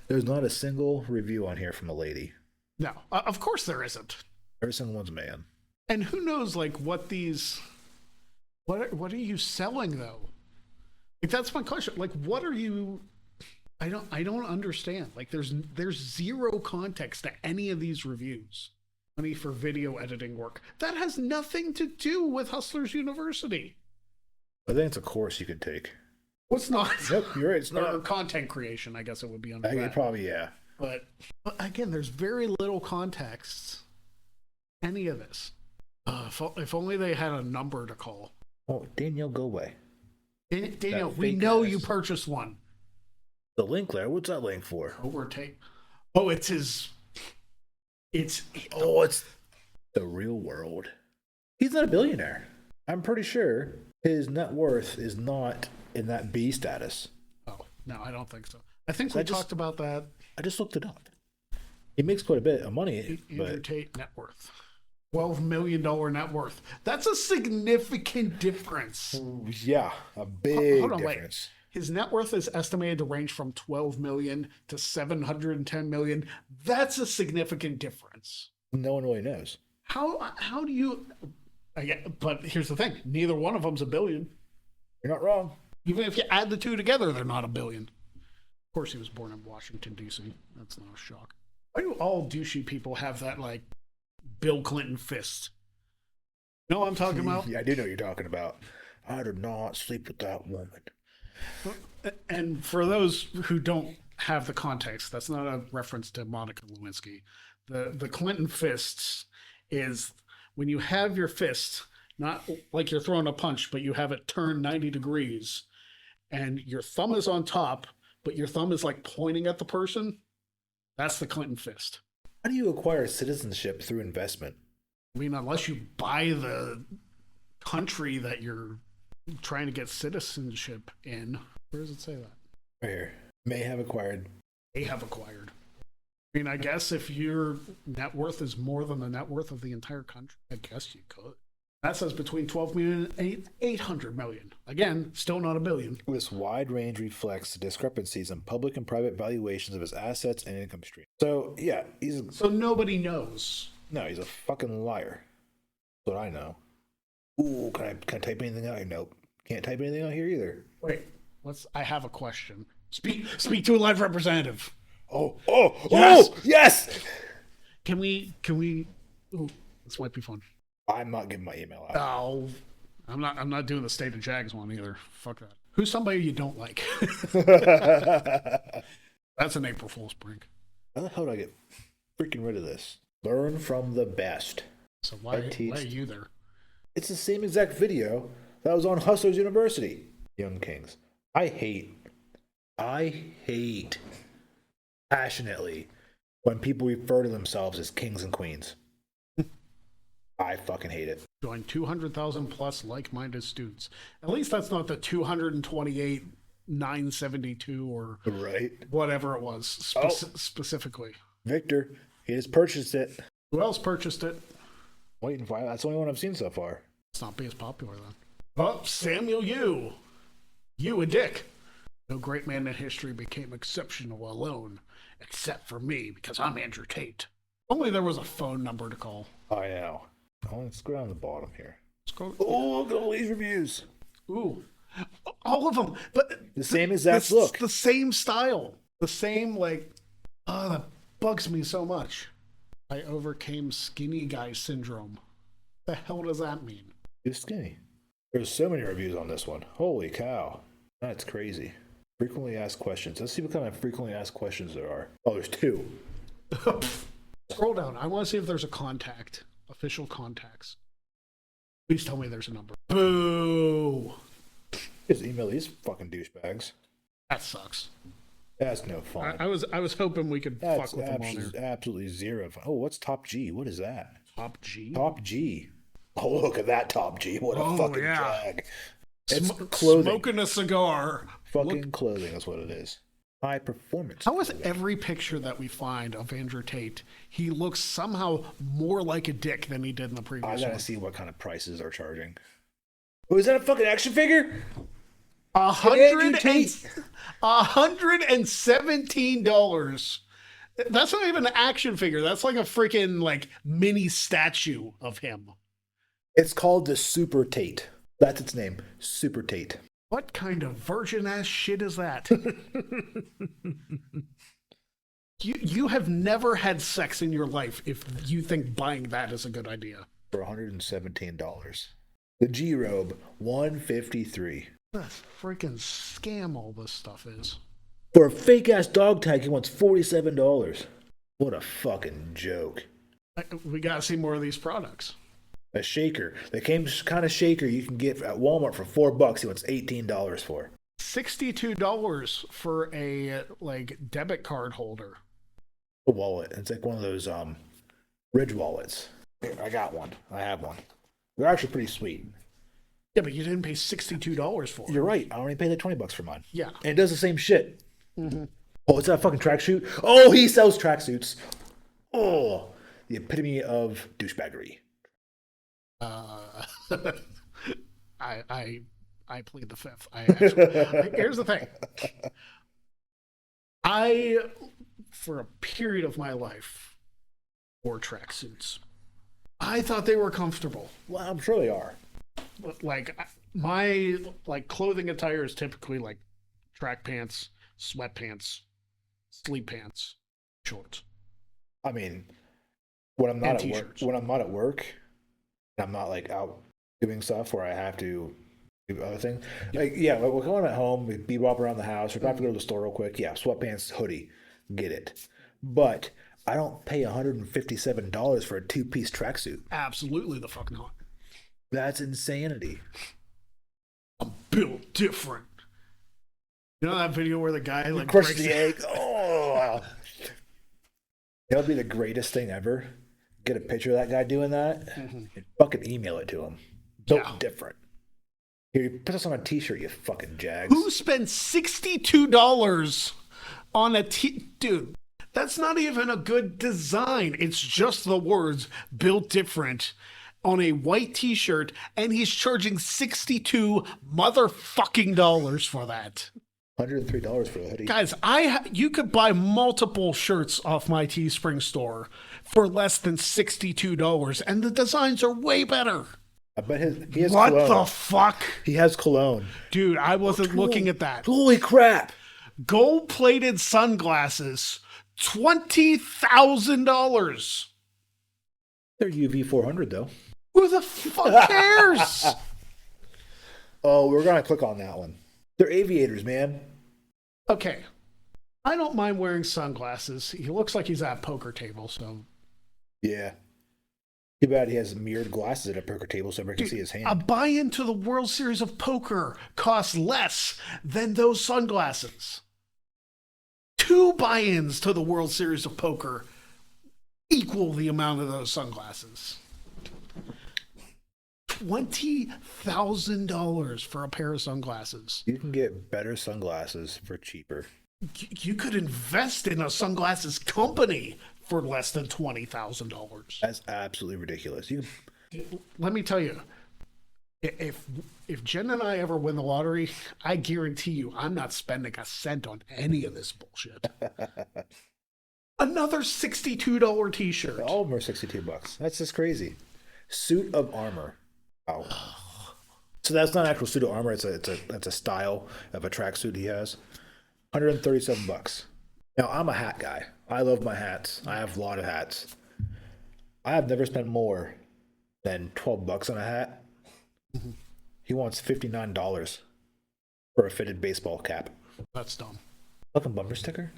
There's not a single review on here from a lady. No, of course there isn't. Every single one's a man. And who knows, like, what are you selling, though? Like, that's my question. Like, what are you... I don't understand. Like, there's zero context to any of these reviews. Money for video editing work. That has nothing to do with Hustlers University. I think it's a course you could take. Well, it's not. Nope, you're right. It's not. Or content creation, I guess it would be under that. Probably, yeah. But again, there's very little context. Any of this. If only they had a number to call. Oh, Danielle, go away. Danielle, we know you purchased one. The link there. What's that link for? Over Tate. Oh, it's his. It's the real world. He's not a billionaire. I'm pretty sure his net worth is not in that B status. Oh, no, I don't think so. I think we talked about that. I just looked it up. He makes quite a bit of money. Andrew Tate net worth. $12 million net worth. That's a significant difference. Yeah, a big Hold on, difference. Wait. His net worth is estimated to range from 12 million to 710 million. That's a significant difference. No one really knows. How do you... But here's the thing. Neither one of them's a billion. You're not wrong. Even if you add the two together, they're not a billion. Of course, he was born in Washington, D.C. That's not a shock. Why do all douchey people have that, like, Bill Clinton fist? You know what I'm talking about? Yeah, I do know what you're talking about. I did not sleep with that woman. And for those who don't have the context, that's not a reference to Monica Lewinsky. The Clinton fists is when you have your fist, not like you're throwing a punch, but you have it turned 90 degrees and your thumb is on top, but your thumb is like pointing at the person. That's the Clinton fist. How do you acquire citizenship through investment? I mean, unless you buy the country that you're trying to get citizenship in. Where does it say that? Right here. May have acquired. May have acquired. I mean, I guess if your net worth is more than the net worth of the entire country, I guess you could. That says between 12 million and 800 million. Again, still not a billion. This wide range reflects the discrepancies in public and private valuations of his assets and income stream. So, yeah, So nobody knows. No, he's a fucking liar. That's what I know. Ooh, can I type anything out? Nope. Can't type anything out here either. Wait, I have a question. Speak to a live representative. Yes! Can we, ooh, this might be fun. I'm not giving my email out. Oh, I'm not doing the State of Jags one either. Fuck that. Who's somebody you don't like? That's an April Fool's prank. How the hell do I get freaking rid of this? Learn from the best. So why are you there? It's the same exact video that was on Hustlers University. Young Kings. I hate passionately when people refer to themselves as kings and queens. I fucking hate it. Join 200,000 plus like-minded students. At least that's not the 228,972 or right, whatever it was specifically. Victor, he just purchased it. Who else purchased it? Waiting for it. That's the only one I've seen so far. It's not be as popular then. Oh, Samuel Yu a dick. No great man in history became exceptional alone, except for me, because I'm Andrew Tate. Only there was a phone number to call. I know. Let's go down the bottom here. Scroll. Oh, look at all these reviews. Ooh, all of them, but the same exact look, the same style, the same that bugs me so much. I overcame skinny guy syndrome. The hell does that mean? He's skinny. There's so many reviews on this one. Holy cow. That's crazy. Frequently asked questions. Let's see what kind of frequently asked questions there are. Oh, there's 2. Scroll down. I want to see if there's a contact. Official contacts. Please tell me there's a number. Boo! Just email these fucking douchebags. That sucks. That's no fun. I was hoping we could fuck with them on there. Absolutely zero fun. Oh, what's Top G? What is that? Top G? Top G. Oh, look at that Top G. What a fucking jag. It's clothing. Smoking a cigar. Fucking clothing is what it is. High performance. How is every picture that we find of Andrew Tate, he looks somehow more like a dick than he did in the previous one? I gotta see what kind of prices are charging. Oh, is that a fucking action figure? $117. That's not even an action figure. That's like a freaking like mini statue of him. It's called the Super Tate. That's its name. Super Tate. What kind of virgin ass shit is that? You have never had sex in your life if you think buying that is a good idea. For $117. The G robe, $153. What a freaking scam all this stuff is. For a fake ass dog tag, he wants $47. What a fucking joke. We gotta see more of these products. A shaker. The same kind of shaker you can get at Walmart for $4. He wants $18 for. $62 for a like debit card holder. A wallet. It's like one of those Ridge wallets. Here, I got one. I have one. They're actually pretty sweet. Yeah, but you didn't pay $62 for it. You're right. I only paid like $20 for mine. Yeah. And it does the same shit. Mm-hmm. Oh, it's that fucking tracksuit? Oh, he sells tracksuits. Oh, the epitome of douchebaggery. I plead the fifth. Here's the thing. I, for a period of my life, wore tracksuits. I thought they were comfortable. Well, I'm sure they are. Like my clothing attire is typically like track pants, sweatpants, sleep pants, shorts. I mean, when I'm not at work, I'm not like out doing stuff where I have to do other things. Like, yeah, we're going at home, we bebop around the house, we're about to go to the store real quick. Yeah, sweatpants, hoodie, get it. But I don't pay $157 for a 2-piece tracksuit. Absolutely the fuck not. That's insanity. I'm built different. You know that video where the guy like crushes the egg? Oh, that would be the greatest thing ever. Get a picture of that guy doing that and fucking email it to him. Built different. Here, put this on a t-shirt, you fucking Jags. Who spent $62 on a dude? That's not even a good design. It's just the words "built different" on a white t-shirt, and he's charging $62 motherfucking dollars for that. $103 for a hoodie. Guys, you could buy multiple shirts off my Teespring store for less than $62, and the designs are way better. I bet he has what cologne. The fuck? He has cologne. Dude, I wasn't looking at that. Holy crap. Gold-plated sunglasses, $20,000. They're UV 400 though. Who the fuck cares? Oh, we're going to click on that one. They're aviators, man. Okay. I don't mind wearing sunglasses. He looks like he's at a poker table, so. Yeah. Too bad he has mirrored glasses at a poker table so everyone can see his hand. A buy-in to the World Series of Poker costs less than those sunglasses. 2 buy-ins to the World Series of Poker equal the amount of those sunglasses. $20,000 for a pair of sunglasses. You can get better sunglasses for cheaper. You could invest in a sunglasses company for less than $20,000. That's absolutely ridiculous. Let me tell you, if Jen and I ever win the lottery, I guarantee you I'm not spending a cent on any of this bullshit. Another $62 t-shirt. All of them are $62. That's just crazy. Suit of armor. Wow. So that's not an actual suit of armor. It's a style of a tracksuit he has. $137. Now I'm a hat guy. I love my hats. I have a lot of hats. I have never spent more than $12 on a hat. He wants $59 for a fitted baseball cap. That's dumb. Fucking bumper sticker?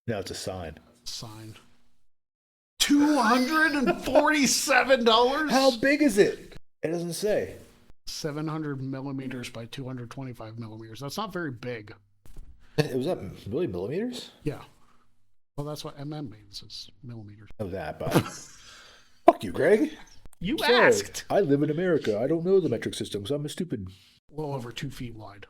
No, it's a sign. Sign. $247? How big is it? It doesn't say. 700 millimeters by 225 millimeters. That's not very big. Was that really millimeters? Yeah. Well, that's what mm means. It's millimeters. I know that, but fuck you, Greg. You Sorry. asked. I live in America. I don't know the metric system, so I'm a stupid. A little over 2 feet wide.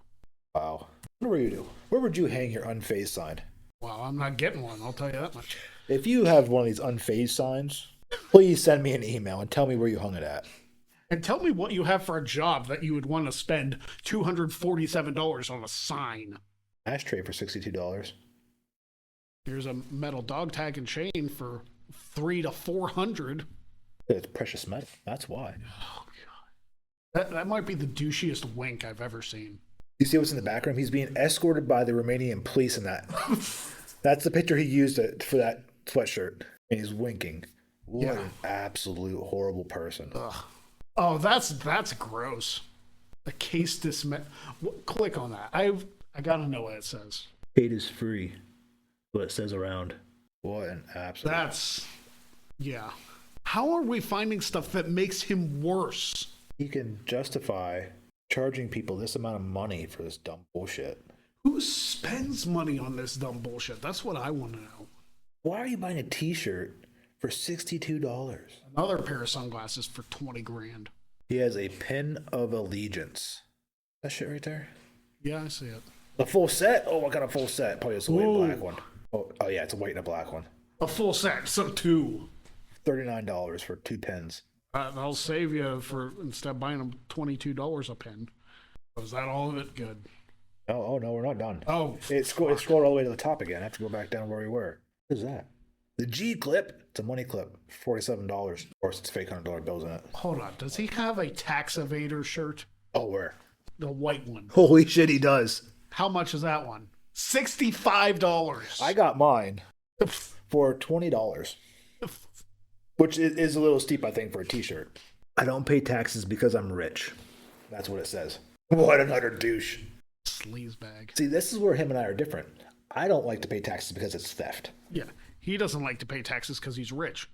Wow. What would you do? Where would you hang your unfazed sign? Well, I'm not getting one. I'll tell you that much. If you have one of these unfazed signs, please send me an email and tell me where you hung it at. And tell me what you have for a job that you would want to spend $247 on a sign. Ashtray for $62. Here's a metal dog tag and chain for $300 to $400. It's precious metal. That's why. Oh, God. That might be the douchiest wink I've ever seen. You see what's in the background? He's being escorted by the Romanian police in that. That's the picture he used for that sweatshirt. And he's winking. What an absolute horrible person. Ugh. Oh, that's gross. A case dismiss. Click on that. I gotta know what it says. Tate is free. What it says around. What an absolute. That's, yeah. How are we finding stuff that makes him worse? He can justify charging people this amount of money for this dumb bullshit. Who spends money on this dumb bullshit? That's what I want to know. Why are you buying a t-shirt for $62? Another pair of sunglasses for 20 grand. He has a pin of allegiance. That shit right there? Yeah, I see it. A full set? Oh, I got a full set. Probably it's a white and black one. Oh yeah, it's a white and a black one. A full set, so two. $39 for 2 pins. That'll save you for, instead of buying them $22 a pin. Was that all of it? Good. Oh no, we're not done. Oh, it scrolled all the way to the top again. I have to go back down where we were. What is that? The G clip. It's a money clip. $47. Of course, it's fake $100 bills in it. Hold on. Does he have a tax evader shirt? Oh, where? The white one. Holy shit, he does. How much is that one? $65. I got mine for $20. Which is a little steep, I think, for a t-shirt. I don't pay taxes because I'm rich. That's what it says. What an utter douche. Sleazebag. See, this is where him and I are different. I don't like to pay taxes because it's theft. Yeah, he doesn't like to pay taxes because he's rich.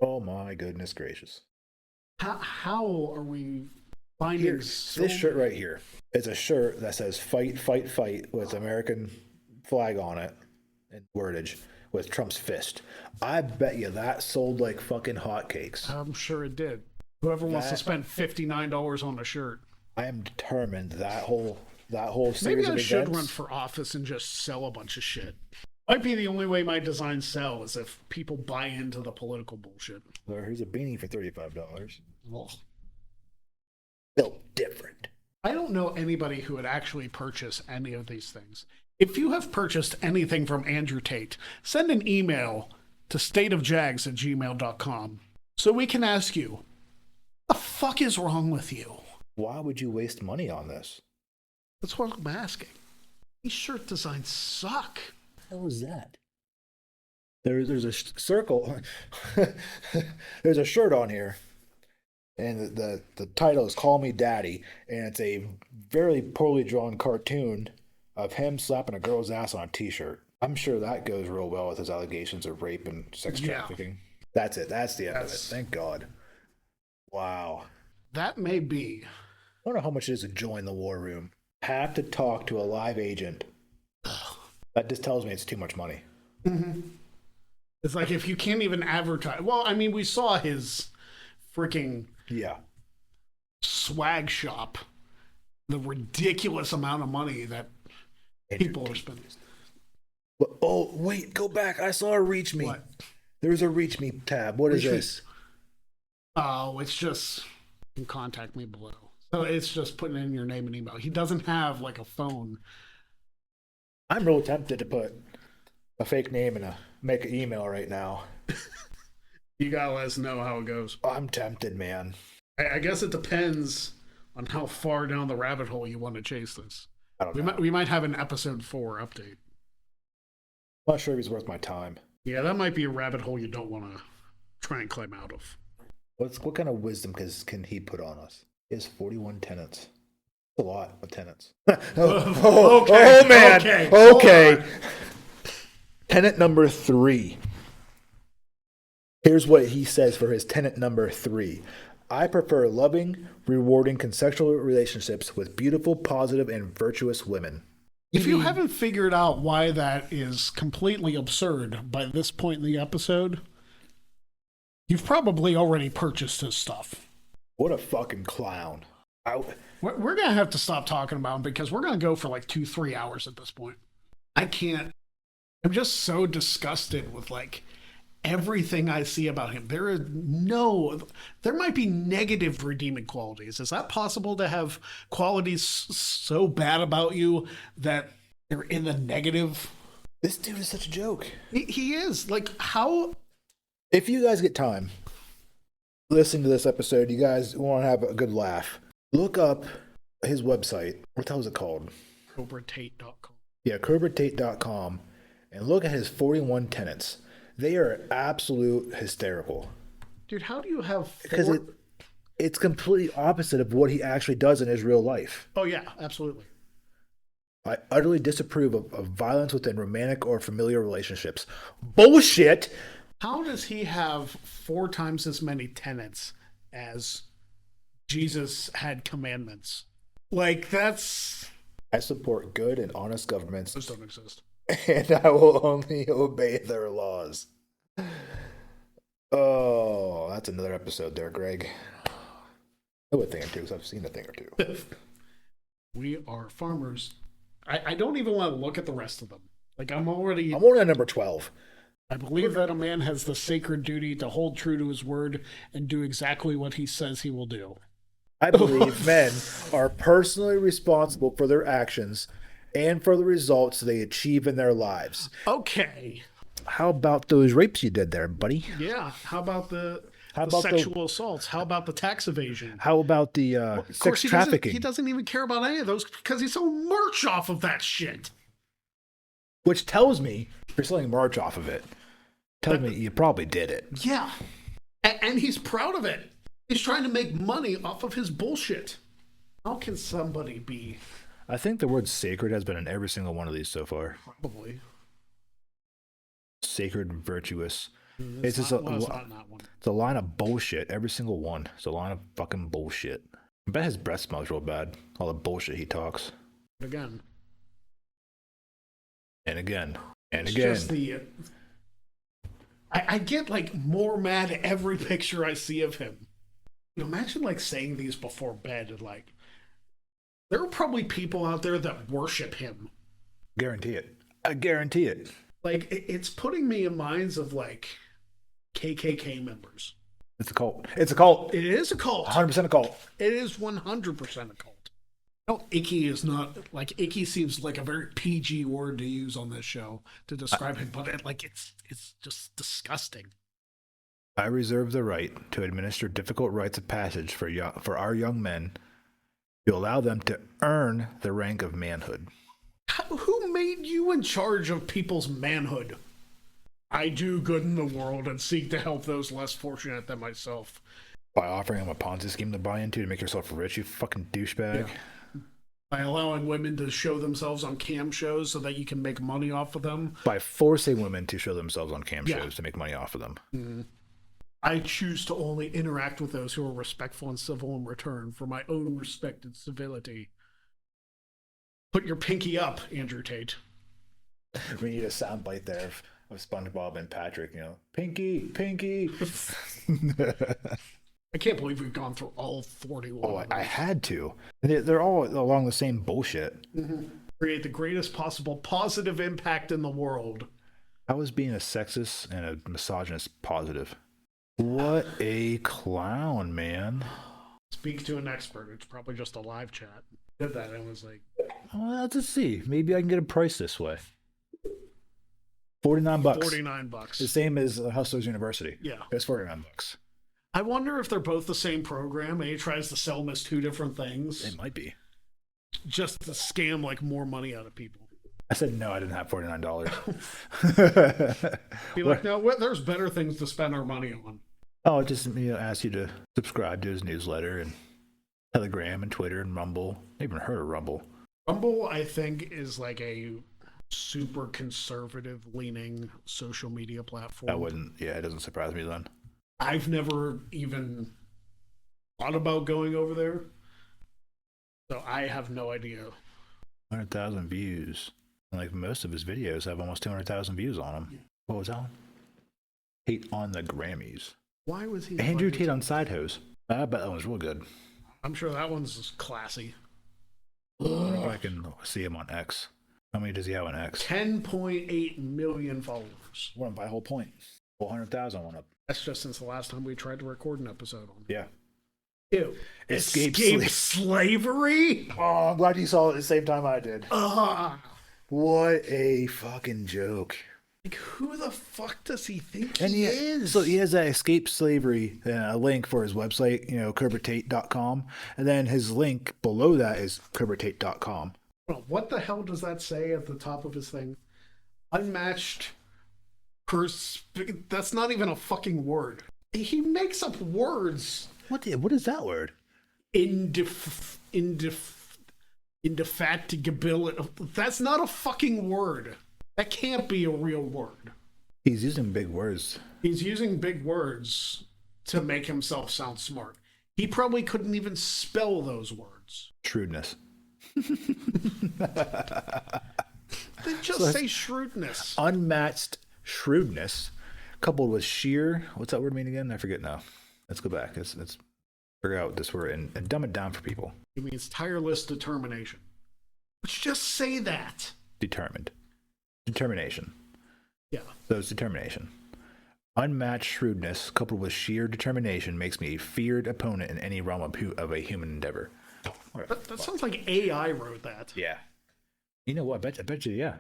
Oh my goodness gracious. How are we finding this shirt right here? It's a shirt that says fight, fight, fight with American flag on it and wordage with Trump's fist. I bet you that sold like fucking hotcakes. I'm sure it did. Whoever wants to spend $59 on a shirt. I am determined that whole series Maybe I of should events, run for office and just sell a bunch of shit. Might be the only way my designs sell is if people buy into the political bullshit. Well, here's a beanie for $35. Ugh. Built different. I don't know anybody who would actually purchase any of these things. If you have purchased anything from Andrew Tate, send an email to stateofjags@gmail.com so we can ask you, what the fuck is wrong with you? Why would you waste money on this? That's what I'm asking. These shirt designs suck. What the hell is that? There's a circle. There's a shirt on here. And the title is Call Me Daddy. And it's a very poorly drawn cartoon of him slapping a girl's ass on a t-shirt. I'm sure that goes real well with his allegations of rape and sex trafficking. That's it. That's the end of it. Thank God. Wow. That may be. I wonder how much it is to join the war room. Have to talk to a live agent. That just tells me it's too much money. Mm-hmm. It's like if you can't even advertise. Well, I mean, we saw his freaking swag shop. The ridiculous amount of money that people are spending. Oh, wait, go back. I saw a Reach Me. What? There's a Reach Me tab. What is this? Oh, it's just, you can contact me below. So it's just putting in your name and email. He doesn't have like a phone. I'm real tempted to put a fake name and make an email right now. You gotta let us know how it goes. I'm tempted, man. I guess it depends on how far down the rabbit hole you want to chase this. I don't know. We might have an episode 4 update. I'm not sure if he's worth my time. Yeah, that might be a rabbit hole you don't want to try and climb out of. What kind of wisdom can he put on us? He has 41 tenants. A lot of tenants. Okay, oh man. Okay. Tenant number 3. Here's what he says for his tenant number 3. I prefer loving, rewarding consensual relationships with beautiful, positive, and virtuous women. If you haven't figured out why that is completely absurd by this point in the episode, you've probably already purchased his stuff. What a fucking clown. We're going to have to stop talking about him because we're going to go for like 2-3 hours at this point. I can't. I'm just so disgusted with like everything I see about him. There might be negative redeeming qualities. Is that possible to have qualities so bad about you that they're in the negative? This dude is such a joke. He is. Like, how? If you guys get time listening to this episode, you guys want to have a good laugh, look up his website. What the hell is it called? CobraTate.com. Yeah, CobraTate.com. And look at his 41 tenants. They are absolute hysterical. Dude, how do you have because it's completely opposite of what he actually does in his real life. Oh, yeah, absolutely. I utterly disapprove of violence within romantic or familiar relationships. Bullshit! How does he have 4 times as many tenants as Jesus had commandments? Like, that's... I support good and honest governments. Those don't exist. And I will only obey their laws. Oh, that's another episode there, Greg. I know a thing or two, because I've seen a thing or two. We are farmers. I don't even want to look at the rest of them. Like, I'm only on number 12. I believe that a man has the sacred duty to hold true to his word and do exactly what he says he will do. I believe men are personally responsible for their actions and for the results they achieve in their lives. Okay. How about those rapes you did there, buddy? Yeah. How about the sexual assaults? How about the tax evasion? How about the sex trafficking? He doesn't even care about any of those because he sold merch off of that shit. Which tells me you're selling merch off of it. Tells me you probably did it. Yeah. And he's proud of it. He's trying to make money off of his bullshit. How can somebody be... I think the word sacred has been in every single one of these so far. Probably. Sacred, virtuous. It's just it's a line of bullshit. Every single one. It's a line of fucking bullshit. I bet his breath smells real bad. All the bullshit he talks. Again. And again. And it's again. Just I get like more mad every picture I see of him. Imagine like saying these before bed and like there are probably people out there that worship him. Guarantee it. I guarantee it. Like it's putting me in minds of like KKK members. It's a cult. It's a cult. It is a cult. 100% a cult. It is 100% a cult. No, icky is not like icky seems like a very PG word to use on this show to describe him, but it's just disgusting. I reserve the right to administer difficult rites of passage for our young men to allow them to earn the rank of manhood. Who made you in charge of people's manhood? I do good in the world and seek to help those less fortunate than myself. By offering them a Ponzi scheme to buy into to make yourself rich, you fucking douchebag. Yeah. By allowing women to show themselves on cam shows so that you can make money off of them. By forcing women to show themselves on cam shows to make money off of them. Mm-hmm. I choose to only interact with those who are respectful and civil in return for my own respect and civility. Put your pinky up, Andrew Tate. We need a soundbite there of SpongeBob and Patrick, you know. Pinky, pinky. I can't believe we've gone through all 41. Oh, I had to. They're all along the same bullshit. Mm-hmm. Create the greatest possible positive impact in the world. How is being a sexist and a misogynist positive? What a clown, man. Speak to an expert. It's probably just a live chat. Did that and was like, well, let's just see. Maybe I can get a price this way. $49. $49. The same as Hustlers University. Yeah. It's $49. I wonder if they're both the same program and he tries to sell them as 2 different things. It might be. Just to scam like more money out of people. I said no, I didn't have $49. Be like, no, there's better things to spend our money on. Oh, just ask you to subscribe to his newsletter and Telegram and Twitter and Rumble. I even heard of Rumble. Rumble, I think, is like a super conservative leaning social media platform. It doesn't surprise me then. I've never even thought about going over there, so I have no idea. 100,000 views. Like most of his videos have almost 200,000 views on them. Yeah. What was that one? Tate on the Grammys. Why was he? Andrew Tate on Side Hose. I bet that one's real good. I'm sure that one's classy. I wonder if I can see him on X. How many does he have on X? 10.8 million followers. Went by a whole point. 400,000 went up. That's just since the last time we tried to record an episode on it. Yeah. Ew. Escape slavery? Oh, I'm glad you saw it at the same time I did. What a fucking joke. Like, who the fuck does he think and he is? So he has that escape slavery link for his website, KerberTate.com. And then his link below that is KerberTate.com. What the hell does that say at the top of his thing? Unmatched. That's not even a fucking word. He makes up words. What is that word? Indefatigability. That's not a fucking word. That can't be a real word. He's using big words. He's using big words to make himself sound smart. He probably couldn't even spell those words. Shrewdness. They just say shrewdness. Unmatched shrewdness coupled with sheer. What's that word mean again? I forget now. Let's go back. Let's figure out this word and dumb it down for people. It means tireless determination. But just say that. Determined. Determination. Yeah. So it's determination. Unmatched shrewdness coupled with sheer determination makes me a feared opponent in any realm of a human endeavor. That sounds like AI wrote that. Yeah. You know what? I bet you, yeah.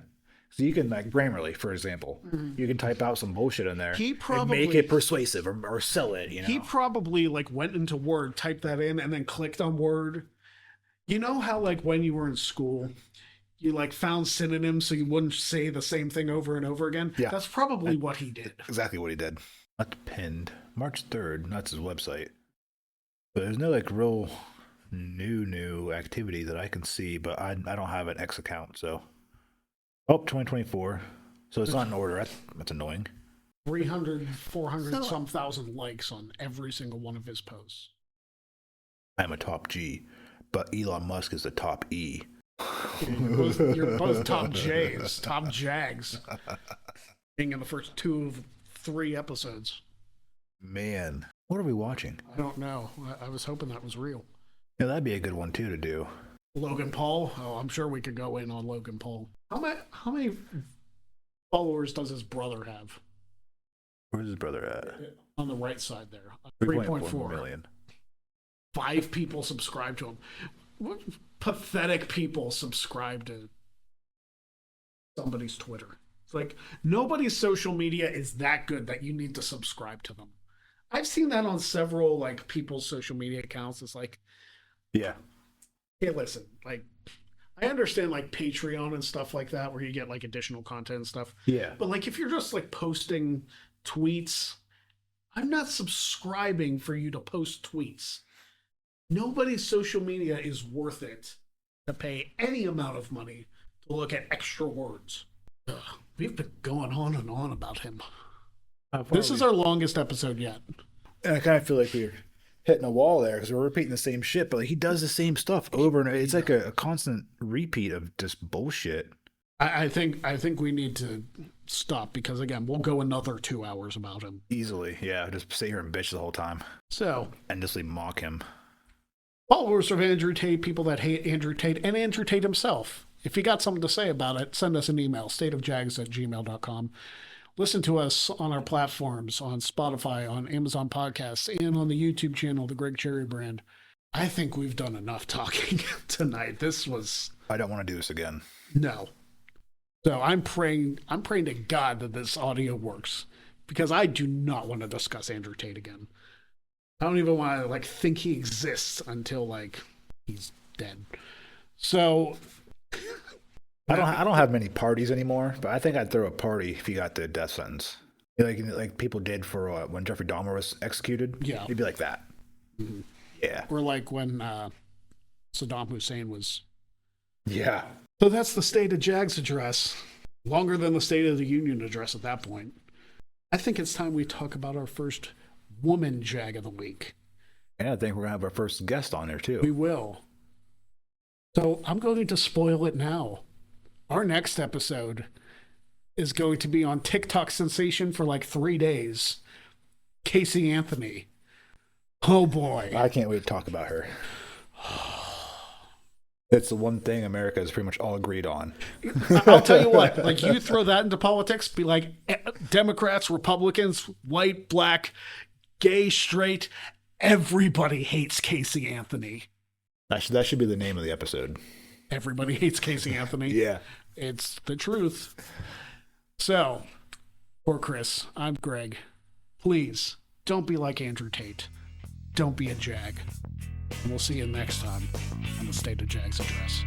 So you can, like, Grammarly, for example, you can type out some bullshit in there and make it persuasive or sell it, He probably, like, went into Word, typed that in, and then clicked on Word. You know how, like, when you were in school, you, like, found synonyms so you wouldn't say the same thing over and over again? Yeah. That's probably what he did. Exactly what he did. Not pinned. March 3rd, that's his website. But there's no, like, real new activity that I can see, but I don't have an X account, so... Oh, 2024. So it's not in order. That's annoying. 300, 400 some thousand likes on every single one of his posts. I'm a top G, but Elon Musk is the top E. You're both top J's, top Jags. Being in the first 2 of 3 episodes. Man, what are we watching? I don't know. I was hoping that was real. Yeah, that'd be a good one, too, to do. Logan Paul? Oh, I'm sure we could go in on Logan Paul. How many followers does his brother have? Where's his brother at? On the right side there. 3.4 million. 5 people subscribe to him. What pathetic people subscribe to somebody's Twitter? It's like, nobody's social media is that good that you need to subscribe to them. I've seen that on several, like, people's social media accounts. It's like, yeah. Hey, listen, like, I understand, like, Patreon and stuff like that, where you get, like, additional content and stuff. Yeah. But, like, if you're just, like, posting tweets, I'm not subscribing for you to post tweets. Nobody's social media is worth it to pay any amount of money to look at extra words. Ugh, we've been going on and on about him. This is our longest episode yet. And I kind of feel like we're hitting a wall there because we're repeating the same shit, but like, he does the same stuff over and over. It's like a constant repeat of just bullshit. I think we need to stop because, again, we'll go another 2 hours about him. Easily, yeah. Just sit here and bitch the whole time. So, endlessly mock him. Followers of Andrew Tate, people that hate Andrew Tate, and Andrew Tate himself. If you got something to say about it, send us an email, stateofjags@gmail.com. Listen to us on our platforms, on Spotify, on Amazon Podcasts, and on the YouTube channel, The Greg Cherry Brand. I think we've done enough talking tonight. I don't want to do this again. No. So I'm praying to God that this audio works, because I do not want to discuss Andrew Tate again. I don't even want to, like, think he exists until, like, he's dead. So I don't have many parties anymore, but I think I'd throw a party if he got the death sentence. Like people did for when Jeffrey Dahmer was executed. Yeah. It'd be like that. Mm-hmm. Yeah. Or like when Saddam Hussein was. Yeah. So that's the State of Jags address. Longer than the State of the Union address at that point. I think it's time we talk about our first woman Jag of the week. And I think we're going to have our first guest on there, too. We will. So I'm going to spoil it now. Our next episode is going to be on TikTok sensation for like 3 days. Casey Anthony. Oh boy. I can't wait to talk about her. It's the one thing America has pretty much all agreed on. I'll tell you what, like you throw that into politics, be like Democrats, Republicans, white, black, gay, straight, everybody hates Casey Anthony. That should be the name of the episode. Everybody hates Casey Anthony. Yeah. It's the truth. So, for Chris, I'm Greg. Please, don't be like Andrew Tate. Don't be a Jag. And we'll see you next time on the State of Jags Address.